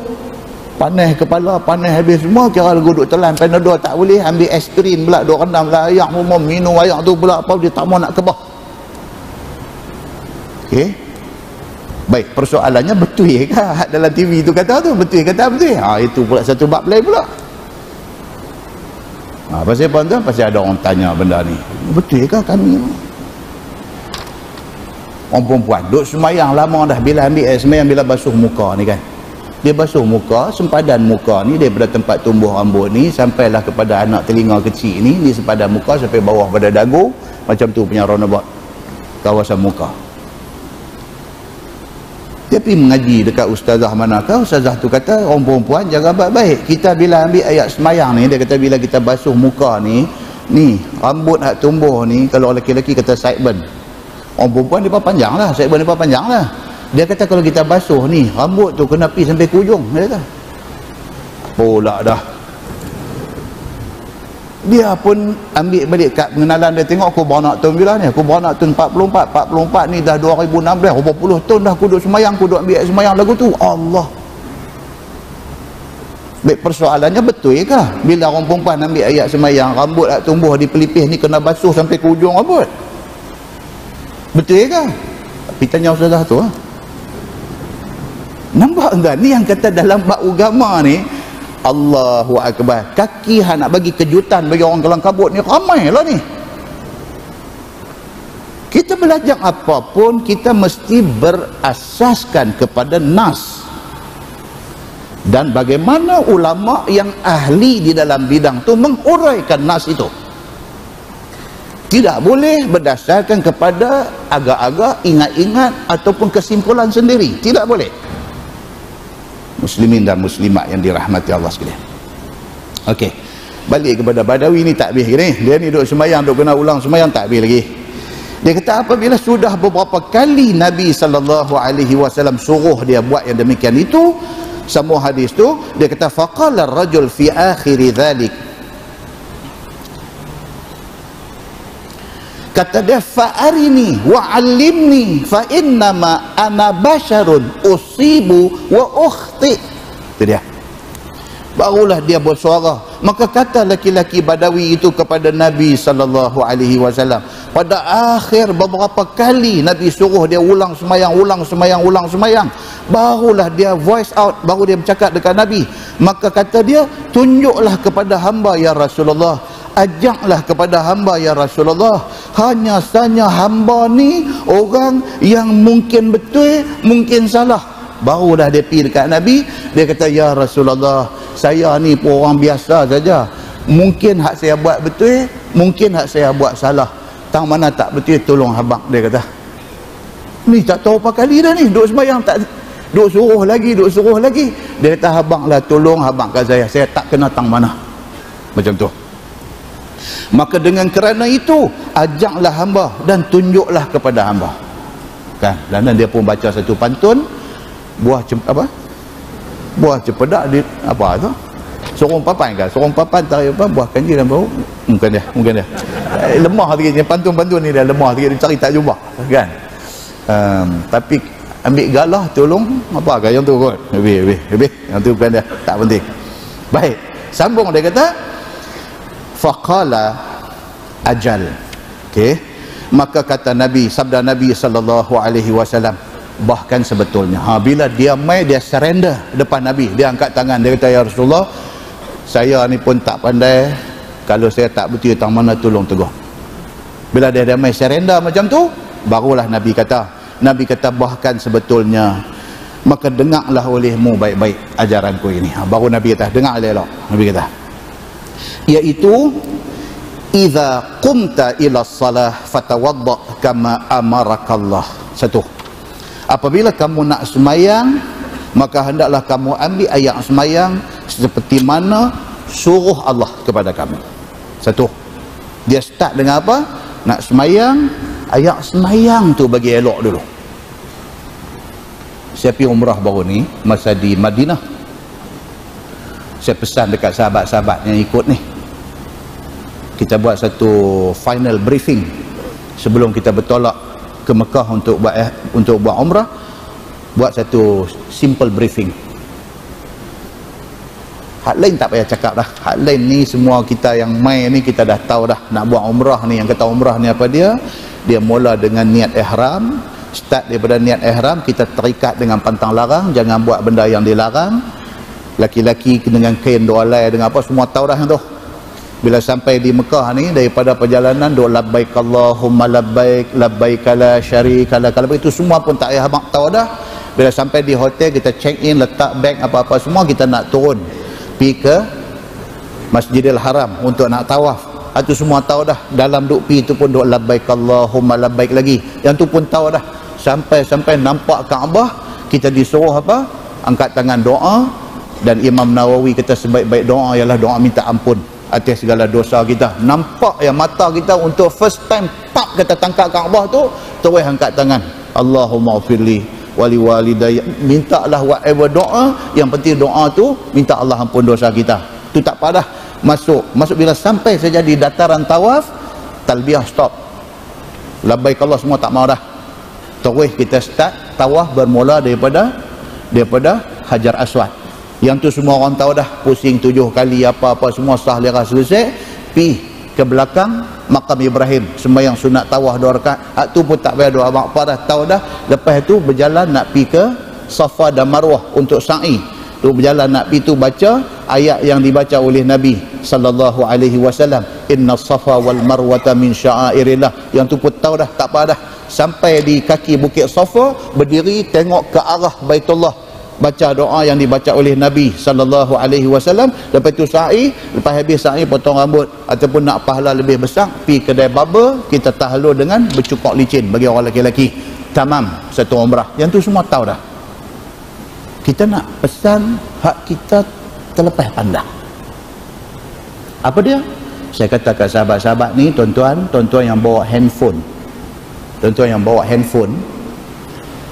panas kepala, panas habis semua. Kira lagu duk telan Panadol tak boleh, ambil aspirin pula, duk rendam lah ayak, minum ayak tu pula apa, dia tak mau nak kebah. Okey, baik, persoalannya betul ke dalam TV tu kata tu, betul kata betul? Itu pula satu bab lain pula. Pasal apa tuan? Pasal ada orang tanya benda ni, betul ke kami? orang perempuan duk semayang lama dah, bila ambil air semayang, bila basuh muka ni kan, dia basuh muka, sempadan muka ni daripada tempat tumbuh rambut ni sampailah kepada anak telinga kecil ni sempadan muka sampai bawah pada dagu, macam tu punya roundabout kawasan muka. Dia pergi mengaji dekat ustazah manakah, ustazah tu kata orang perempuan jaga baik-baik, kita bila ambil ayat semayang ni, dia kata bila kita basuh muka ni rambut hak tumbuh ni, kalau lelaki-lelaki kata sideburn, orang perempuan dia panjang lah, sideburn dia panjang lah. Dia kata kalau kita basuh ni rambut tu kena pergi sampai ke ujung. Dia kata pula dah. Dia pun ambil balik kad pengenalan dia, tengok aku beranak tahun bila ni, aku beranak tahun 44 ni dah 2016, berapa puluh tahun dah aku duduk semayang, aku duduk ambil semayang lagu tu. Allah. Baik, persoalannya betul ke bila orang perempuan ambil ayat semayang rambut tak tumbuh di pelipis ni kena basuh sampai ke ujung rambut? Betul ke? Tapi tanya ustazah tu lah. Nampak enggak? Ni yang kata dalam bab agama ni, Allahu Akbar, kaki nak bagi kejutan bagi orang kelang kabut ni ramai lah ni. Kita belajar apapun kita mesti berasaskan kepada nas, dan bagaimana ulama yang ahli di dalam bidang tu menguraikan nas itu. Tidak boleh berdasarkan kepada agak-agak, ingat-ingat ataupun kesimpulan sendiri, tidak boleh. Muslimin dan muslimat yang dirahmati Allah sekalian. Okey, balik kepada Badawi ni, tak habis ni. Dia ni duduk semayang, duduk kena ulang semayang, tak habis lagi. Dia kata apabila sudah beberapa kali Nabi SAW suruh dia buat yang demikian itu, semua hadis tu, dia kata faqala ar-rajul fi akhiri dhalik, kata dia fa'arini wa'allimni fa innama ana basharun usibu wa ukhti. Itu dia. Barulah dia bersuara. Maka kata laki-laki Badawi itu kepada Nabi SAW. Pada akhir beberapa kali Nabi suruh dia ulang semayang. Barulah dia voice out, baru dia bercakap dekat Nabi. Maka kata dia, tunjuklah kepada hamba ya Rasulullah, ajaklah kepada hamba ya Rasulullah, hanya saja hamba ni orang yang mungkin betul mungkin salah. Barulah dia pergi dekat Nabi, dia kata ya Rasulullah, saya ni pun orang biasa saja, mungkin hak saya buat betul, mungkin hak saya buat salah, tang mana tak betul tolong habang. Dia kata ni tak tahu berapa kali dah ni duduk sembahyang, tak duduk suruh lagi. Dia kata habanglah, tolong habangkan saya tak kena tang mana, macam tu. Maka dengan kerana itu ajaklah hamba dan tunjuklah kepada hamba, kan. Dan dia pun baca satu pantun, buah cempedak di apa tu, sorong papan tarik apa, buah kanji dan bau, mungkin dia lemah sikit pantun ni, dia lemah sikit, dia cari tak jumpa, kan. Tapi ambil galah tolong apa kan yang tu kot, habis yang tu bukan dia, tak penting. Baik, sambung dia kata faqala ajal. Okey, maka kata Nabi, sabda Nabi SAW, bahkan sebetulnya bila dia surrender depan Nabi, dia angkat tangan, dia kata ya Rasulullah, saya ni pun tak pandai, kalau saya tak betul tang mana tolong tegur. Bila dia surrender macam tu, barulah Nabi kata bahkan sebetulnya, maka dengarlah olehmu baik-baik ajaranku ini. Baru Nabi kata dengar elok. Nabi kata iaitu idza qumta ila salah fatawadda kama amarakallah. Satu, apabila kamu nak semayang, maka hendaklah kamu ambil ayat semayang seperti mana suruh Allah kepada kamu. Satu, dia start dengan apa? Nak semayang, ayat semayang tu bagi elok dulu. Saya pergi umrah baru ni, masa di Madinah, saya pesan dekat sahabat-sahabat yang ikut ni, kita buat satu final briefing sebelum kita bertolak ke Mekah untuk buat umrah. Buat satu simple briefing. Hak lain tak payah cakap dah, hak lain ni semua kita yang main ni kita dah tahu dah. Nak buat umrah ni, yang kata umrah ni apa dia mula dengan niat ihram. Start daripada niat ihram, kita terikat dengan pantang larang, jangan buat benda yang dilarang. Laki-laki dengan kain dua helai dengan apa, semua tahu dah yang tu. Bila sampai di Mekah ni, daripada perjalanan duk labbaik Allahumma labbaik, labbaik la syarika lak, itu semua pun tak payah abang tahu dah. Bila sampai di hotel, kita check in, letak beg apa-apa semua, kita nak turun pergi ke Masjidil Haram untuk nak tawaf. Itu semua tahu dah. Dalam duk pergi tu pun duk labbaik Allahumma labbaik lagi. Yang tu pun tahu dah. Sampai nampak Kaabah, kita disuruh apa? Angkat tangan doa. Dan Imam Nawawi kata sebaik-baik doa ialah doa minta ampun atas segala dosa kita. Nampak yang mata kita untuk first time pap kita tangkap Kaabah tu, terus angkat tangan, Allahumma ghfirli wali walidayya, mintalah whatever doa, yang penting doa tu minta Allah ampun dosa kita. Tu tak apa dah. Masuk bila sampai saja di dataran tawaf, talbiyah stop, labbaik Allah semua tak mau dah. Terus kita start tawaf bermula daripada Hajar Aswad. Yang tu semua orang tahu dah, pusing 7 kali apa-apa semua sah lera selesai, pi ke belakang makam Ibrahim, sembahyang sunat tawaf 2 rakaat. Hak tu pun tak payah doa apa dah, tahu dah. Lepas tu berjalan nak pi ke Safa dan Marwah untuk sa'i. Tu berjalan nak pi tu baca ayat yang dibaca oleh Nabi sallallahu alaihi wasallam, inna safa wal marwata min sya'airillah. Yang tu pun tahu dah, tak apa dah. Sampai di kaki bukit Safa, berdiri tengok ke arah Baitullah, baca doa yang dibaca oleh Nabi sallallahu alaihi wasallam. Lepas tu sa'i, lepas habis sa'i potong rambut, ataupun nak pahala lebih besar, pi kedai barber, kita tahlul dengan bercukur licin bagi orang lelaki-lelaki. Tamam satu umrah. Yang tu semua tahu dah. Kita nak pesan hak kita terlepas pandang. Apa dia? Saya katakan sahabat-sahabat ni, tuan-tuan yang bawa handphone,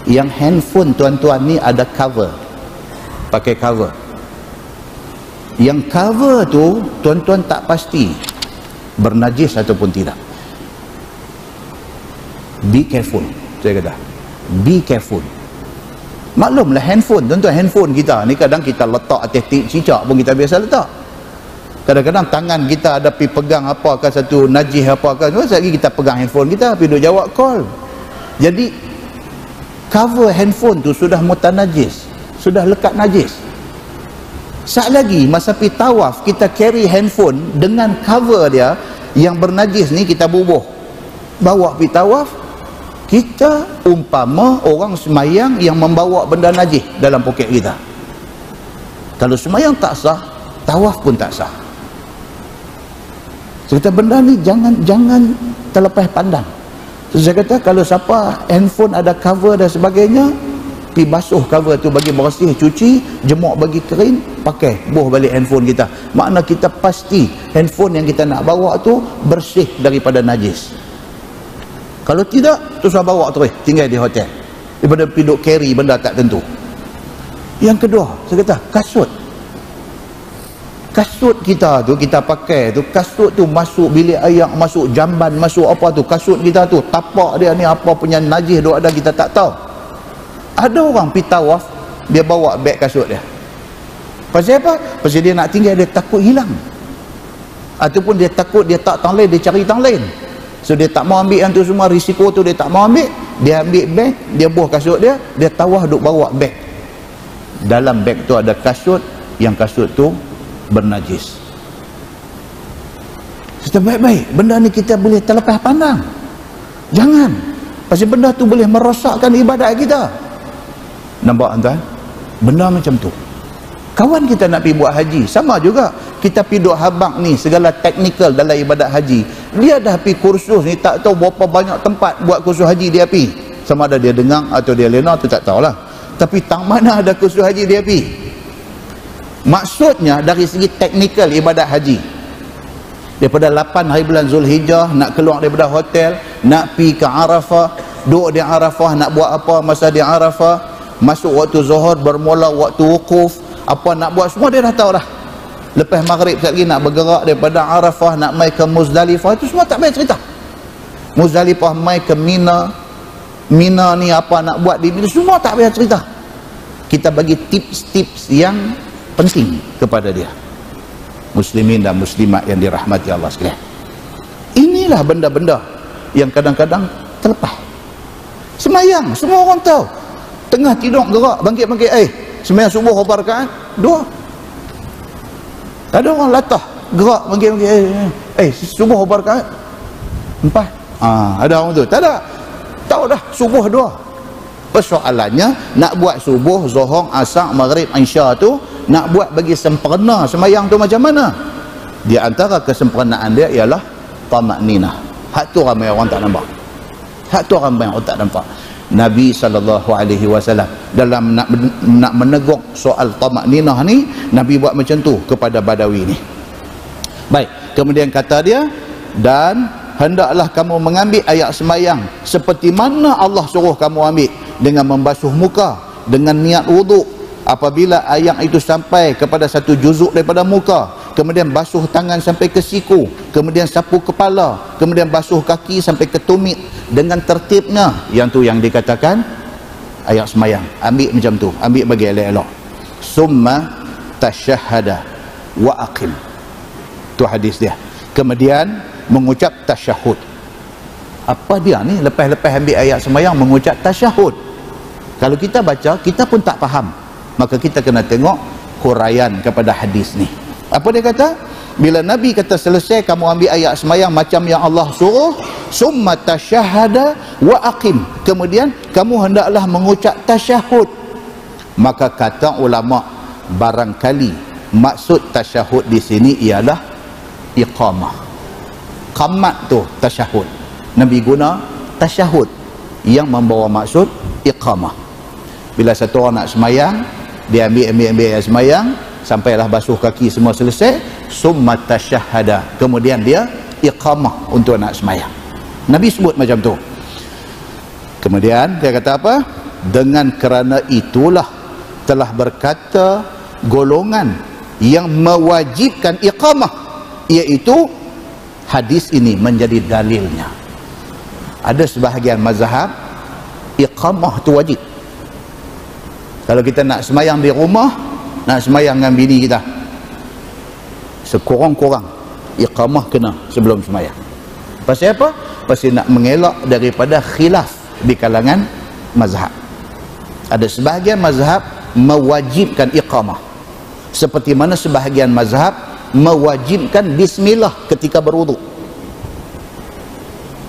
yang handphone tuan-tuan ni ada cover, pakai cover. Yang cover tu tuan-tuan tak pasti bernajis ataupun tidak. Be careful, saya kata be careful. Maklumlah handphone, tuan-tuan, handphone kita ni kadang kita letak atas cicak pun kita biasa letak. Kadang-kadang tangan kita ada pergi pegang apakah satu najis apakah, sekali kita pegang handphone kita pergi duk jawab call. Jadi cover handphone tu sudah mutanajis, sudah lekat najis. Sat lagi masa pergi tawaf, kita carry handphone dengan cover dia yang bernajis ni, kita bubuh bawa pergi tawaf. Kita umpama orang semayang yang membawa benda najis dalam poket kita. Kalau semayang tak sah, tawaf pun tak sah. Saya kata benda ni jangan terlepas pandang. Saya kata kalau siapa handphone ada cover dan sebagainya, pergi basuh cover tu bagi bersih, cuci, jemur bagi kering, pakai, buh balik handphone kita. Makna kita pasti handphone yang kita nak bawa tu bersih daripada najis. Kalau tidak, terus bawa terus, tinggal di hotel, daripada pergi duk carry benda tak tentu. Yang kedua, saya kata kasut kita tu, kita pakai tu, kasut tu masuk bilik air, masuk jamban, masuk apa tu, kasut kita tu, tapak dia ni apa punya najis duk ada kita tak tahu. Ada orang pergi tawaf, dia bawa beg kasut dia. Pasal apa? Pasal dia nak tinggal, dia takut hilang, ataupun dia takut dia tak tang lain, dia cari tang lain. So dia tak mau ambil yang tu semua, risiko tu dia tak mau ambil. Dia ambil beg, dia buah kasut dia tawaf duk bawa beg. Dalam beg tu ada kasut, yang kasut tu bernajis. Kita baik-baik, benda ni kita boleh terlepas pandang. Jangan. Pasal benda tu boleh merosakkan ibadat kita. Nampak tuan? Benda macam tu. Kawan kita nak pergi buat haji, sama juga. Kita pergi duk habang ni segala teknikal dalam ibadat haji. Dia dah pergi kursus ni, tak tahu berapa banyak tempat buat kursus haji dia pergi. Sama ada dia dengar atau dia lena tu tak tahulah. Tapi tang mana ada kursus haji dia pergi. Maksudnya dari segi teknikal ibadat haji, daripada 8 hari bulan Zulhijjah nak keluar daripada hotel, nak pergi ke Arafah, duduk di Arafah, nak buat apa masa di Arafah, masuk waktu zuhur, bermula waktu wukuf, apa nak buat semua dia dah tahu dah. Lepas maghrib sekejap lagi nak bergerak daripada Arafah nak mai ke Muzdalifah, itu semua tak payah cerita. Muzdalifah mai ke Mina ni apa nak buat di itu semua tak payah cerita. Kita bagi tips-tips yang penting kepada dia. Muslimin dan muslimat yang dirahmati Allah sekalian. Inilah benda-benda yang kadang-kadang terlepas. Semayang, semua orang tahu. Tengah tidur gerak, bangkit-bangkit, semayang subuh berapa rakaat? 2. Ada orang latah gerak panggil subuh berapa rakaat? 4. Ada orang tu tak ada, tahu dah subuh 2. Persoalannya nak buat subuh, zuhur, asar, maghrib, isya tu nak buat bagi sempurna semayang tu macam mana? Di antara kesempurnaan dia ialah tamakninah. Hak tu ramai orang tak nampak. Nabi SAW dalam nak menegur soal tamakninah ni, Nabi buat macam tu kepada Badawi ni. Baik, kemudian kata dia, dan hendaklah kamu mengambil ayat semayang seperti mana Allah suruh kamu ambil, dengan membasuh muka dengan niat wuduk. Apabila ayat itu sampai kepada satu juzuk daripada muka, kemudian basuh tangan sampai ke siku, kemudian sapu kepala, kemudian basuh kaki sampai ke tumit dengan tertibnya. Yang tu yang dikatakan ayat semayang. Ambil macam tu, ambil bagi elok-elok. Summa tasyahada wa aqim. Tu hadis dia. Kemudian mengucap tasyahud. Apa dia ni? Lepas-lepas ambil ayat semayang mengucap tasyahud. Kalau kita baca, kita pun tak faham. Maka kita kena tengok huraian kepada hadis ni. Apa dia kata? Bila Nabi kata selesai kamu ambil ayat semayang macam yang Allah suruh, summa tasyahada wa aqim. Kemudian kamu hendaklah mengucap tasyahud. Maka kata ulama, barangkali maksud tasyahud di sini ialah iqamah. Qamat tu tasyahud. Nabi guna tasyahud yang membawa maksud iqamah. Bila satu orang nak semayang, dia ambil ayat semayang sampailah basuh kaki semua selesai, summa tasyahada, kemudian dia iqamah untuk nak semayang. Nabi sebut macam tu. Kemudian dia kata apa? Dengan kerana itulah telah berkata golongan yang mewajibkan iqamah, iaitu hadis ini menjadi dalilnya. Ada sebahagian mazhab iqamah tu wajib. Kalau kita nak semayang di rumah, nak semayang dengan bini kita, sekurang-kurang iqamah kena sebelum semayang. Pasal apa? Pasal nak mengelak daripada khilaf di kalangan mazhab. Ada sebahagian mazhab mewajibkan iqamah, seperti mana sebahagian mazhab mewajibkan bismillah ketika berwuduk.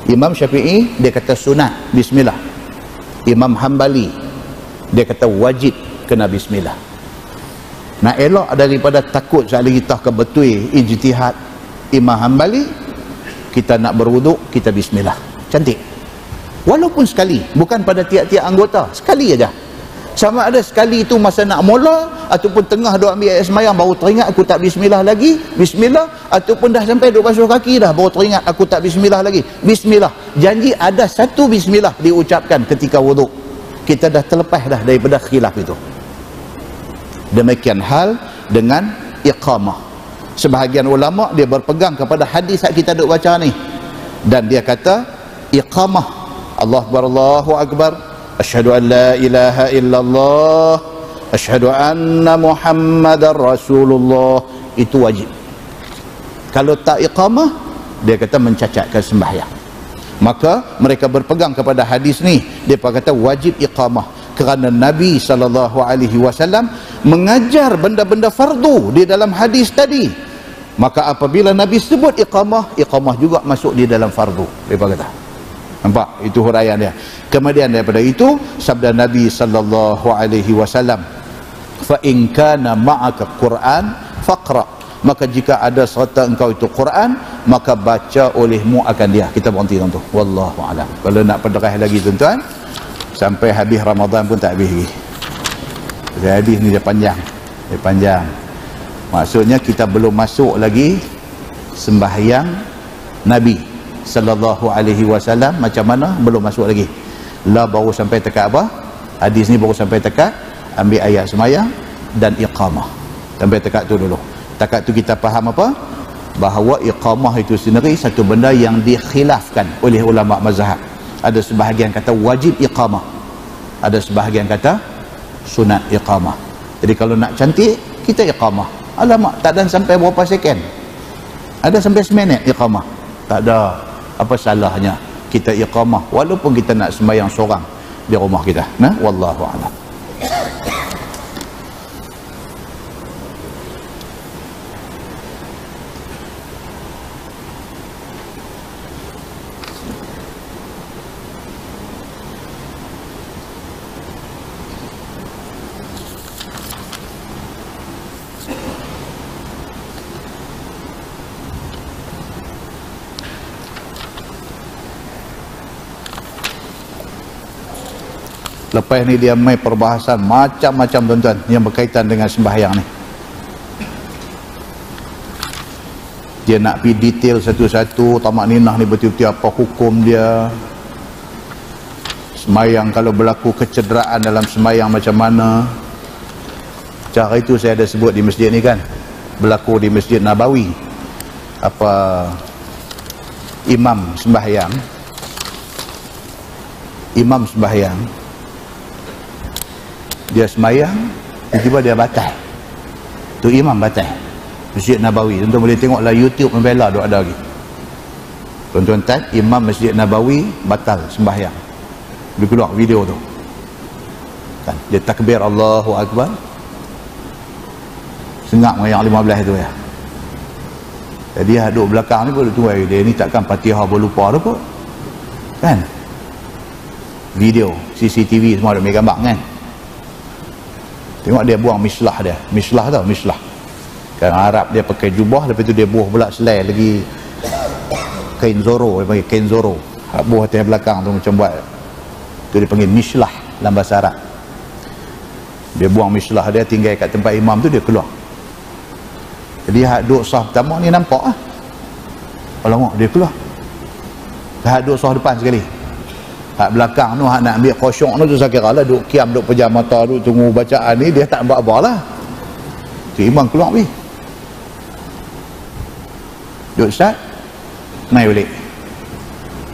Imam Syafi'i dia kata sunat bismillah. Imam Hambali dia kata wajib kena bismillah. Nak elak daripada takut sekali kita kebetul ijtihad Imam Hambali, kita nak berwuduk kita bismillah. Cantik. Walaupun sekali, bukan pada tiap-tiap anggota, sekali aja. Sama ada sekali itu masa nak mula ataupun tengah duk ambil ayat semayang baru teringat aku tak bismillah lagi, bismillah, ataupun dah sampai duk basuh kaki dah baru teringat aku tak bismillah lagi, bismillah. Janji ada satu bismillah diucapkan ketika wuduk, kita dah terlepas dah daripada khilaf itu. Demikian hal dengan iqamah. Sebahagian ulama dia berpegang kepada hadis yang kita duk baca ni, dan dia kata iqamah, Allahu Akbar, Allahu Akbar, asyhadu an la ilaha illallah, asyhadu anna Muhammadar Rasulullah, itu wajib. Kalau tak iqamah, dia kata mencacatkan sembahyang. Maka mereka berpegang kepada hadis ni, dia kata wajib iqamah, kerana Nabi SAW mengajar benda-benda fardu di dalam hadis tadi. Maka apabila Nabi sebut iqamah, iqamah juga masuk di dalam fardu. Dia kata, nampak? Itu huraian dia. Kemudian daripada itu sabda Nabi SAW, fa in kana ma'aka Quran faqra, maka jika ada serta engkau itu Quran, maka baca olehmu akan dia. Kita berhenti tuan tu. Wallahu a'lam. Kalau nak penderah lagi tuan-tuan, sampai habis Ramadan pun tak habis lagi. Hadis ni dia panjang. Dia panjang. Maksudnya kita belum masuk lagi sembahyang Nabi sallallahu alaihi wasallam macam mana, belum masuk lagi. Lah baru sampai dekat apa? Hadis ni baru sampai dekat ambil ayat semayang dan iqamah. Sampai dekat tu dulu. Dekat tu kita faham apa? Bahawa iqamah itu sendiri satu benda yang dikhilafkan oleh ulama mazhab. Ada sebahagian kata wajib iqamah, ada sebahagian kata sunat iqamah. Jadi kalau nak cantik, kita iqamah. Alamak, tak ada sampai berapa second, ada sampai seminit iqamah, tak ada. Apa salahnya kita iqamah walaupun kita nak sembahyang seorang di rumah kita? Nah, wallahu a'lam. Lepas ni dia main perbahasan macam-macam tuan-tuan yang berkaitan dengan sembahyang ni. Dia nak pergi detail satu-satu, tamak ninah ni betul-betul apa hukum dia. Sembahyang kalau berlaku kecederaan dalam sembahyang macam mana. Cara itu saya ada sebut di masjid ni kan. Berlaku di Masjid Nabawi. Apa imam sembahyang dia sembahyang, tiba-tiba dia batal. Tu imam batal. Masjid Nabawi, tuan-tuan boleh tengoklah YouTube membela duk ada lagi. Tuan-tuan type imam Masjid Nabawi batal sembahyang, dia keluar video tu kan, dia takbir Allahu Akbar, sengak yang 15 tu ya. Jadi dia duduk belakang ni pun tu, dia ni takkan Fatihah berlupa tu kot kan. Video CCTV semua ada ambil gambar kan. Tengok dia buang mislah dia. Mislah tau, mislah. Kan Arab dia pakai jubah, lepas tu dia buah pula selai lagi kain zoro, dia panggil kain zoro. Buah atas belakang tu macam buat. Tu dia panggil mislah dalam bahasa Arab. Dia buang mislah dia, tinggal kat tempat imam tu, dia keluar. Jadi hak duduk sah pertama ni nampak lah. Alamak, dia keluar. Hak duduk sah depan sekali. Hak belakang tu, hak nak ambil khusyuk tu, saya kira lah duduk kiam, duduk pejam mata tu, tunggu bacaan ni, dia tak buat apa lah. Tu imam keluar pergi. Duduk start, naik balik.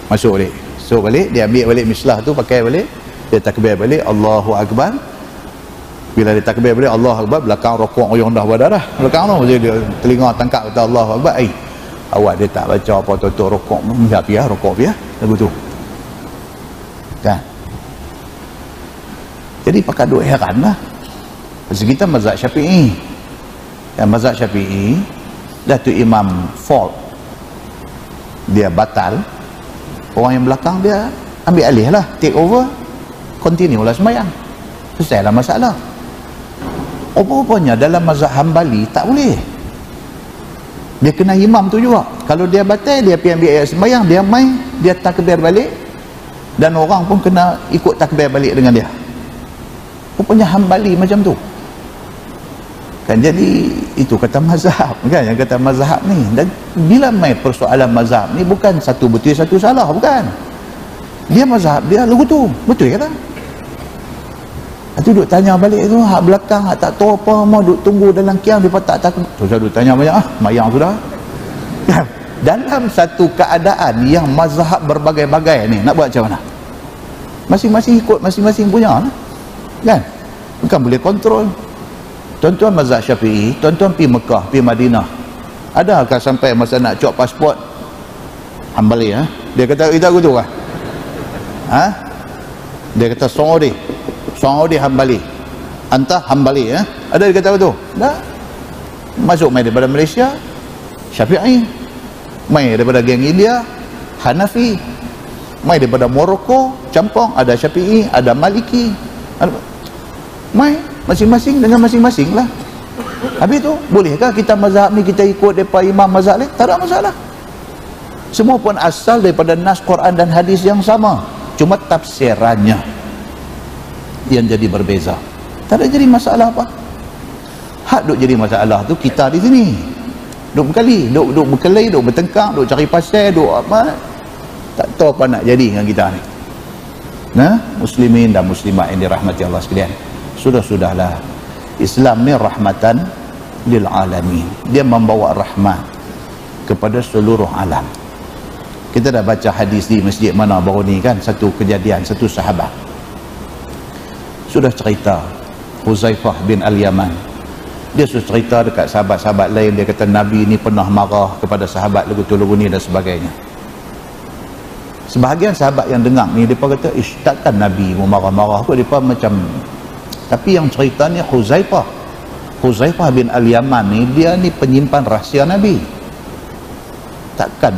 Masuk balik. So balik, dia ambil balik mislah tu, pakai balik, dia takbir balik, Allahu Akbar. Bila dia takbir balik, Allahu Akbar, belakang rokok yang dah berdarah. Belakang tu, dia telinga tangkap kata Allahu Akbar, awak dia tak baca apa tutup rokok, biar piah, rokok piah, lagu tu. Kan? Jadi pakai duk heran lah. Pasal kita mazhab Syafi'i. Yang mazhab Syafi'i, dah tu imam fault, dia batal, orang yang belakang dia ambil alih lah, take over, continue lah sembahyang, selesai lah masalah. Apa-apanya dalam mazhab Hambali tak boleh, dia kena imam tu juga. Kalau dia batal, dia pergi ambil ayat sembahyang, dia main, dia takbir balik, dan orang pun kena ikut takbir balik dengan dia. Rupanya Hambali macam tu kan. Jadi itu kata mazhab kan, yang kata mazhab ni. Dan bila main persoalan mazhab ni, bukan satu betul satu salah, bukan. Dia mazhab dia lagu tu betul kata. Itu duk tanya balik tu, hak belakang hak tak tahu apa, mau duk tunggu dalam kiam, dia tak takut tu, saya duk tanya banyak mayang sudah kan. Dalam satu keadaan yang mazhab berbagai-bagai ni, nak buat macam mana? Masing-masing ikut masing-masing punya lah kan, bukan boleh kontrol. Tuan-tuan mazhab Syafi'i, tuan-tuan pergi Mekah, pergi Madinah, adakah sampai masa nak cop pasport Hambali dia kata kita aku tu kah? Dia kata Saudi Hambali, anta Hambali ada dia kata betul? Dah masuk main daripada Malaysia Syafi'i, main daripada geng India Hanafi, main daripada Morocco campur, ada Syafi'i, ada Maliki, main masing-masing dengan masing-masing lah. Habis tu bolehkah kita mazhab ni kita ikut daripada imam mazhab lain? Tak ada masalah. Semua pun asal daripada nas Quran dan hadis yang sama, cuma tafsirannya yang jadi berbeza. Tak ada jadi masalah apa. Hak duk jadi masalah tu kita di sini duk berkali, duk berkelahi, duk bertengkar, duk cari pasal, duk apa, tak tahu apa nak jadi dengan kita ni. Muslimin dan muslimat yang dirahmati Allah sekalian, sudah-sudahlah, Islam ni rahmatan lil alamin. Dia membawa rahmat kepada seluruh alam. Kita dah baca hadis di masjid mana baru ni kan, satu kejadian, satu sahabat sudah cerita, Huzaifah bin Al-Yaman, dia sudah cerita dekat sahabat-sahabat lain, dia kata Nabi ni pernah marah kepada sahabat lagu ni dan sebagainya. Sebahagian sahabat yang dengar ni, mereka kata takkan Nabi mau marah-marah kot, mereka macam. Tapi yang ceritanya Huzaifah bin Al-Yaman ni, dia ni penyimpan rahsia Nabi, takkan.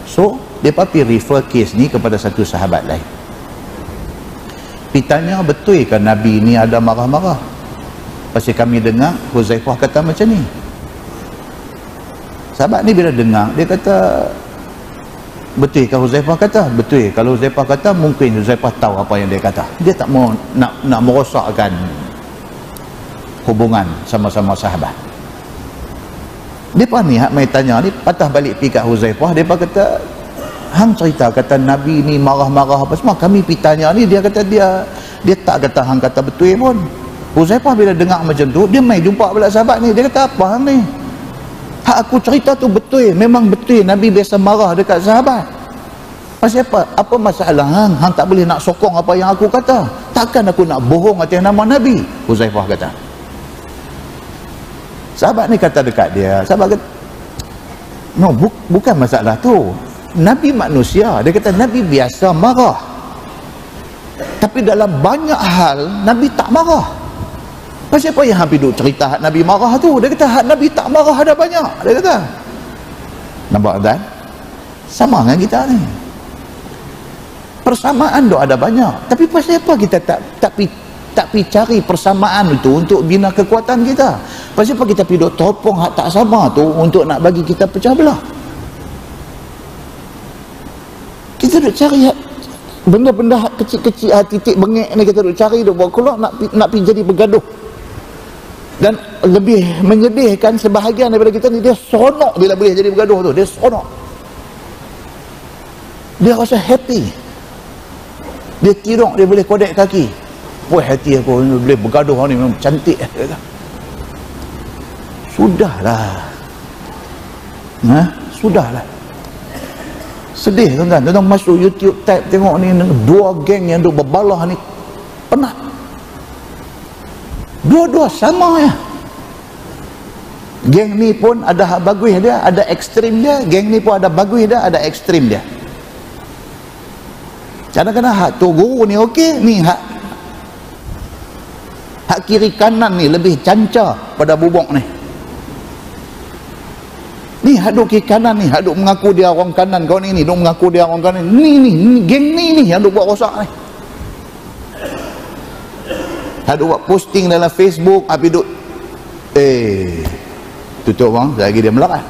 So mereka pergi refer case ni kepada satu sahabat lain, pitanya betul kan Nabi ni ada marah-marah? Pasal kami dengar Huzaifah kata macam ni. Sahabat ni bila dengar, dia kata betul kalau Huzaifah kata? Betul. Kalau Huzaifah kata, mungkin Huzaifah tahu apa yang dia kata. Dia tak mau nak merosakkan hubungan sama-sama sahabat. Depa ni hak mai tanya ni patah balik pi kat Huzaifah, depa kata hang cerita kata Nabi ni marah-marah apa semua, kami pi tanya ni dia kata dia tak kata hang kata betul pun. Huzaifah bila dengar macam tu, dia mai jumpa pula sahabat ni, dia kata apa hang ni? Hak aku cerita tu betul, memang betul Nabi biasa marah dekat sahabat. Pasal apa? Apa masalah hang? Hang tak boleh nak sokong apa yang aku kata. Takkan aku nak bohong atas nama Nabi? Huzaifah kata. Sahabat ni kata dekat dia, sahabat kata, no, bukan masalah tu. Nabi manusia. Dia kata Nabi biasa marah, tapi dalam banyak hal Nabi tak marah. Pasal apa yang Habib duk cerita hak Nabi marah tu? Dia kata hak Nabi tak marah ada banyak. Dia kata, nampak tak? Sama dengan kita ni. Persamaan tu ada banyak, tapi pasal apa kita tak pi cari persamaan itu untuk bina kekuatan kita? Pasal apa kita pi duk topong hak tak sama tu untuk nak bagi kita pecah belah? Kita duk cari benda-benda kecil-kecil, titik bengek ni kita duk cari, duk buat keluar nak pi jadi bergaduh. Dan lebih menyedihkan, sebahagian daripada kita ni dia seronok bila boleh jadi bergaduh tu. Dia seronok, dia rasa happy, dia tidur, dia boleh kodek kaki. Puas hati aku boleh bergaduh ni, memang cantik. Sudahlah, sudahlah. Sedih tuan-tuan. Tuan-tuan masuk YouTube type tengok ni, dua geng yang duk berbalah ni, penat. Dua-dua sama ya. Geng ni pun ada hak bagus dia, ada ekstrim dia. Geng ni pun ada bagus dia, ada ekstrim dia. Kadang-kadang hak tu guru ni okey, ni hak kiri kanan ni lebih cancar pada bubuk ni. Ni hak duk kiri kanan ni, hak duk mengaku dia orang kanan, kau ni duk mengaku dia orang kanan. Ni geng ni yang duk buat rosak ni. Hak duk buat posting dalam Facebook, habis duk tutup bang, lagi dia melarat.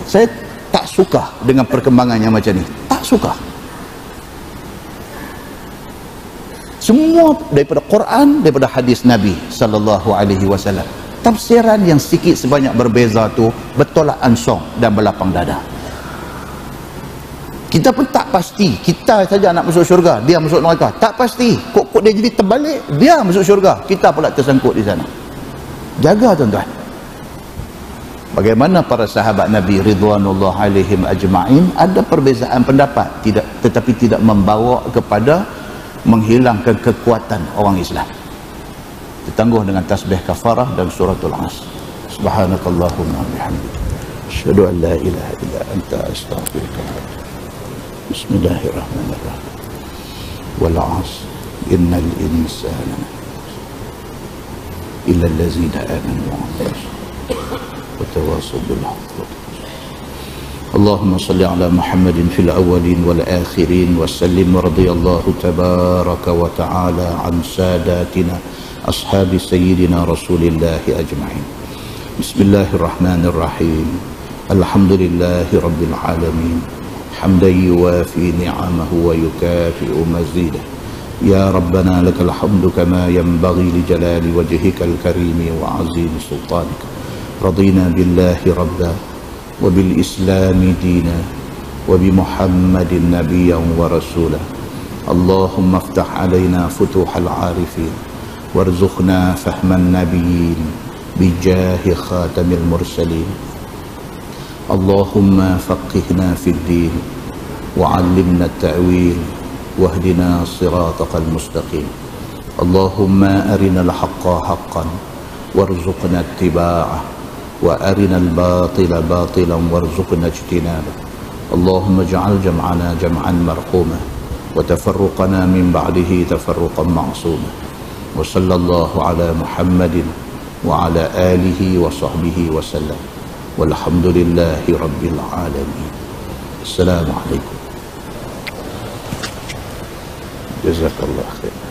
Saya tak suka dengan perkembangan yang macam ni. Tak suka. Semua daripada Quran, daripada hadis Nabi sallallahu alaihi wasallam. Tafsiran yang sikit sebanyak berbeza tu bertolak ansong dan berlapang dada. Kita pun tak pasti, kita saja nak masuk syurga, dia masuk neraka. Tak pasti. Kok dia jadi terbalik, dia masuk syurga, kita pula tersangkut di sana. Jaga tuan-tuan. Bagaimana para sahabat Nabi ridwanullah alaihim ajma'in, ada perbezaan pendapat, tetapi tidak membawa kepada menghilangkan kekuatan orang Islam. Ditangguh dengan tasbih kafarah dan suratul As. Subhanakallahumma bihamdika, asyhadu an la ilaha illa anta, astaghfiruka wa atubu. Bismillahirrahmanirrahim. Wal 'asr innal insana illa allazina amanu wa tawassaw bil haqqi. اللهم صل على محمد في الأولين والآخرين وسلم، ورضي الله تبارك وتعالى عن ساداتنا أصحاب سيدنا رسول الله أجمعين. بسم الله الرحمن الرحيم. الحمد لله رب العالمين، حمدا يوافي نعمه ويكافئ مزيده. يا ربنا لك الحمد كما ينبغي لجلال وجهك الكريم وعظيم سلطانك. رضينا بالله ربا وبالإسلام دينا وبمحمد نبيا ورسولا. اللهم افتح علينا فتوح العارفين وارزقنا فهم النبيين بجاه خاتم المرسلين. اللهم فقهنا في الدين وعلمنا التأويل واهدنا صراطك المستقيم. اللهم أرنا الحق حقا وارزقنا اتباعه وأرنا الباطل باطلا وارزقنا اجتنابه. اللهم اجعل جمعنا جمعا مرحوما وتفرقنا من بعده تفرقا معصوما. وصلى الله على محمد وعلى آله وصحبه وسلم، والحمد لله رب العالمين. السلام عليكم. جزاك الله خير.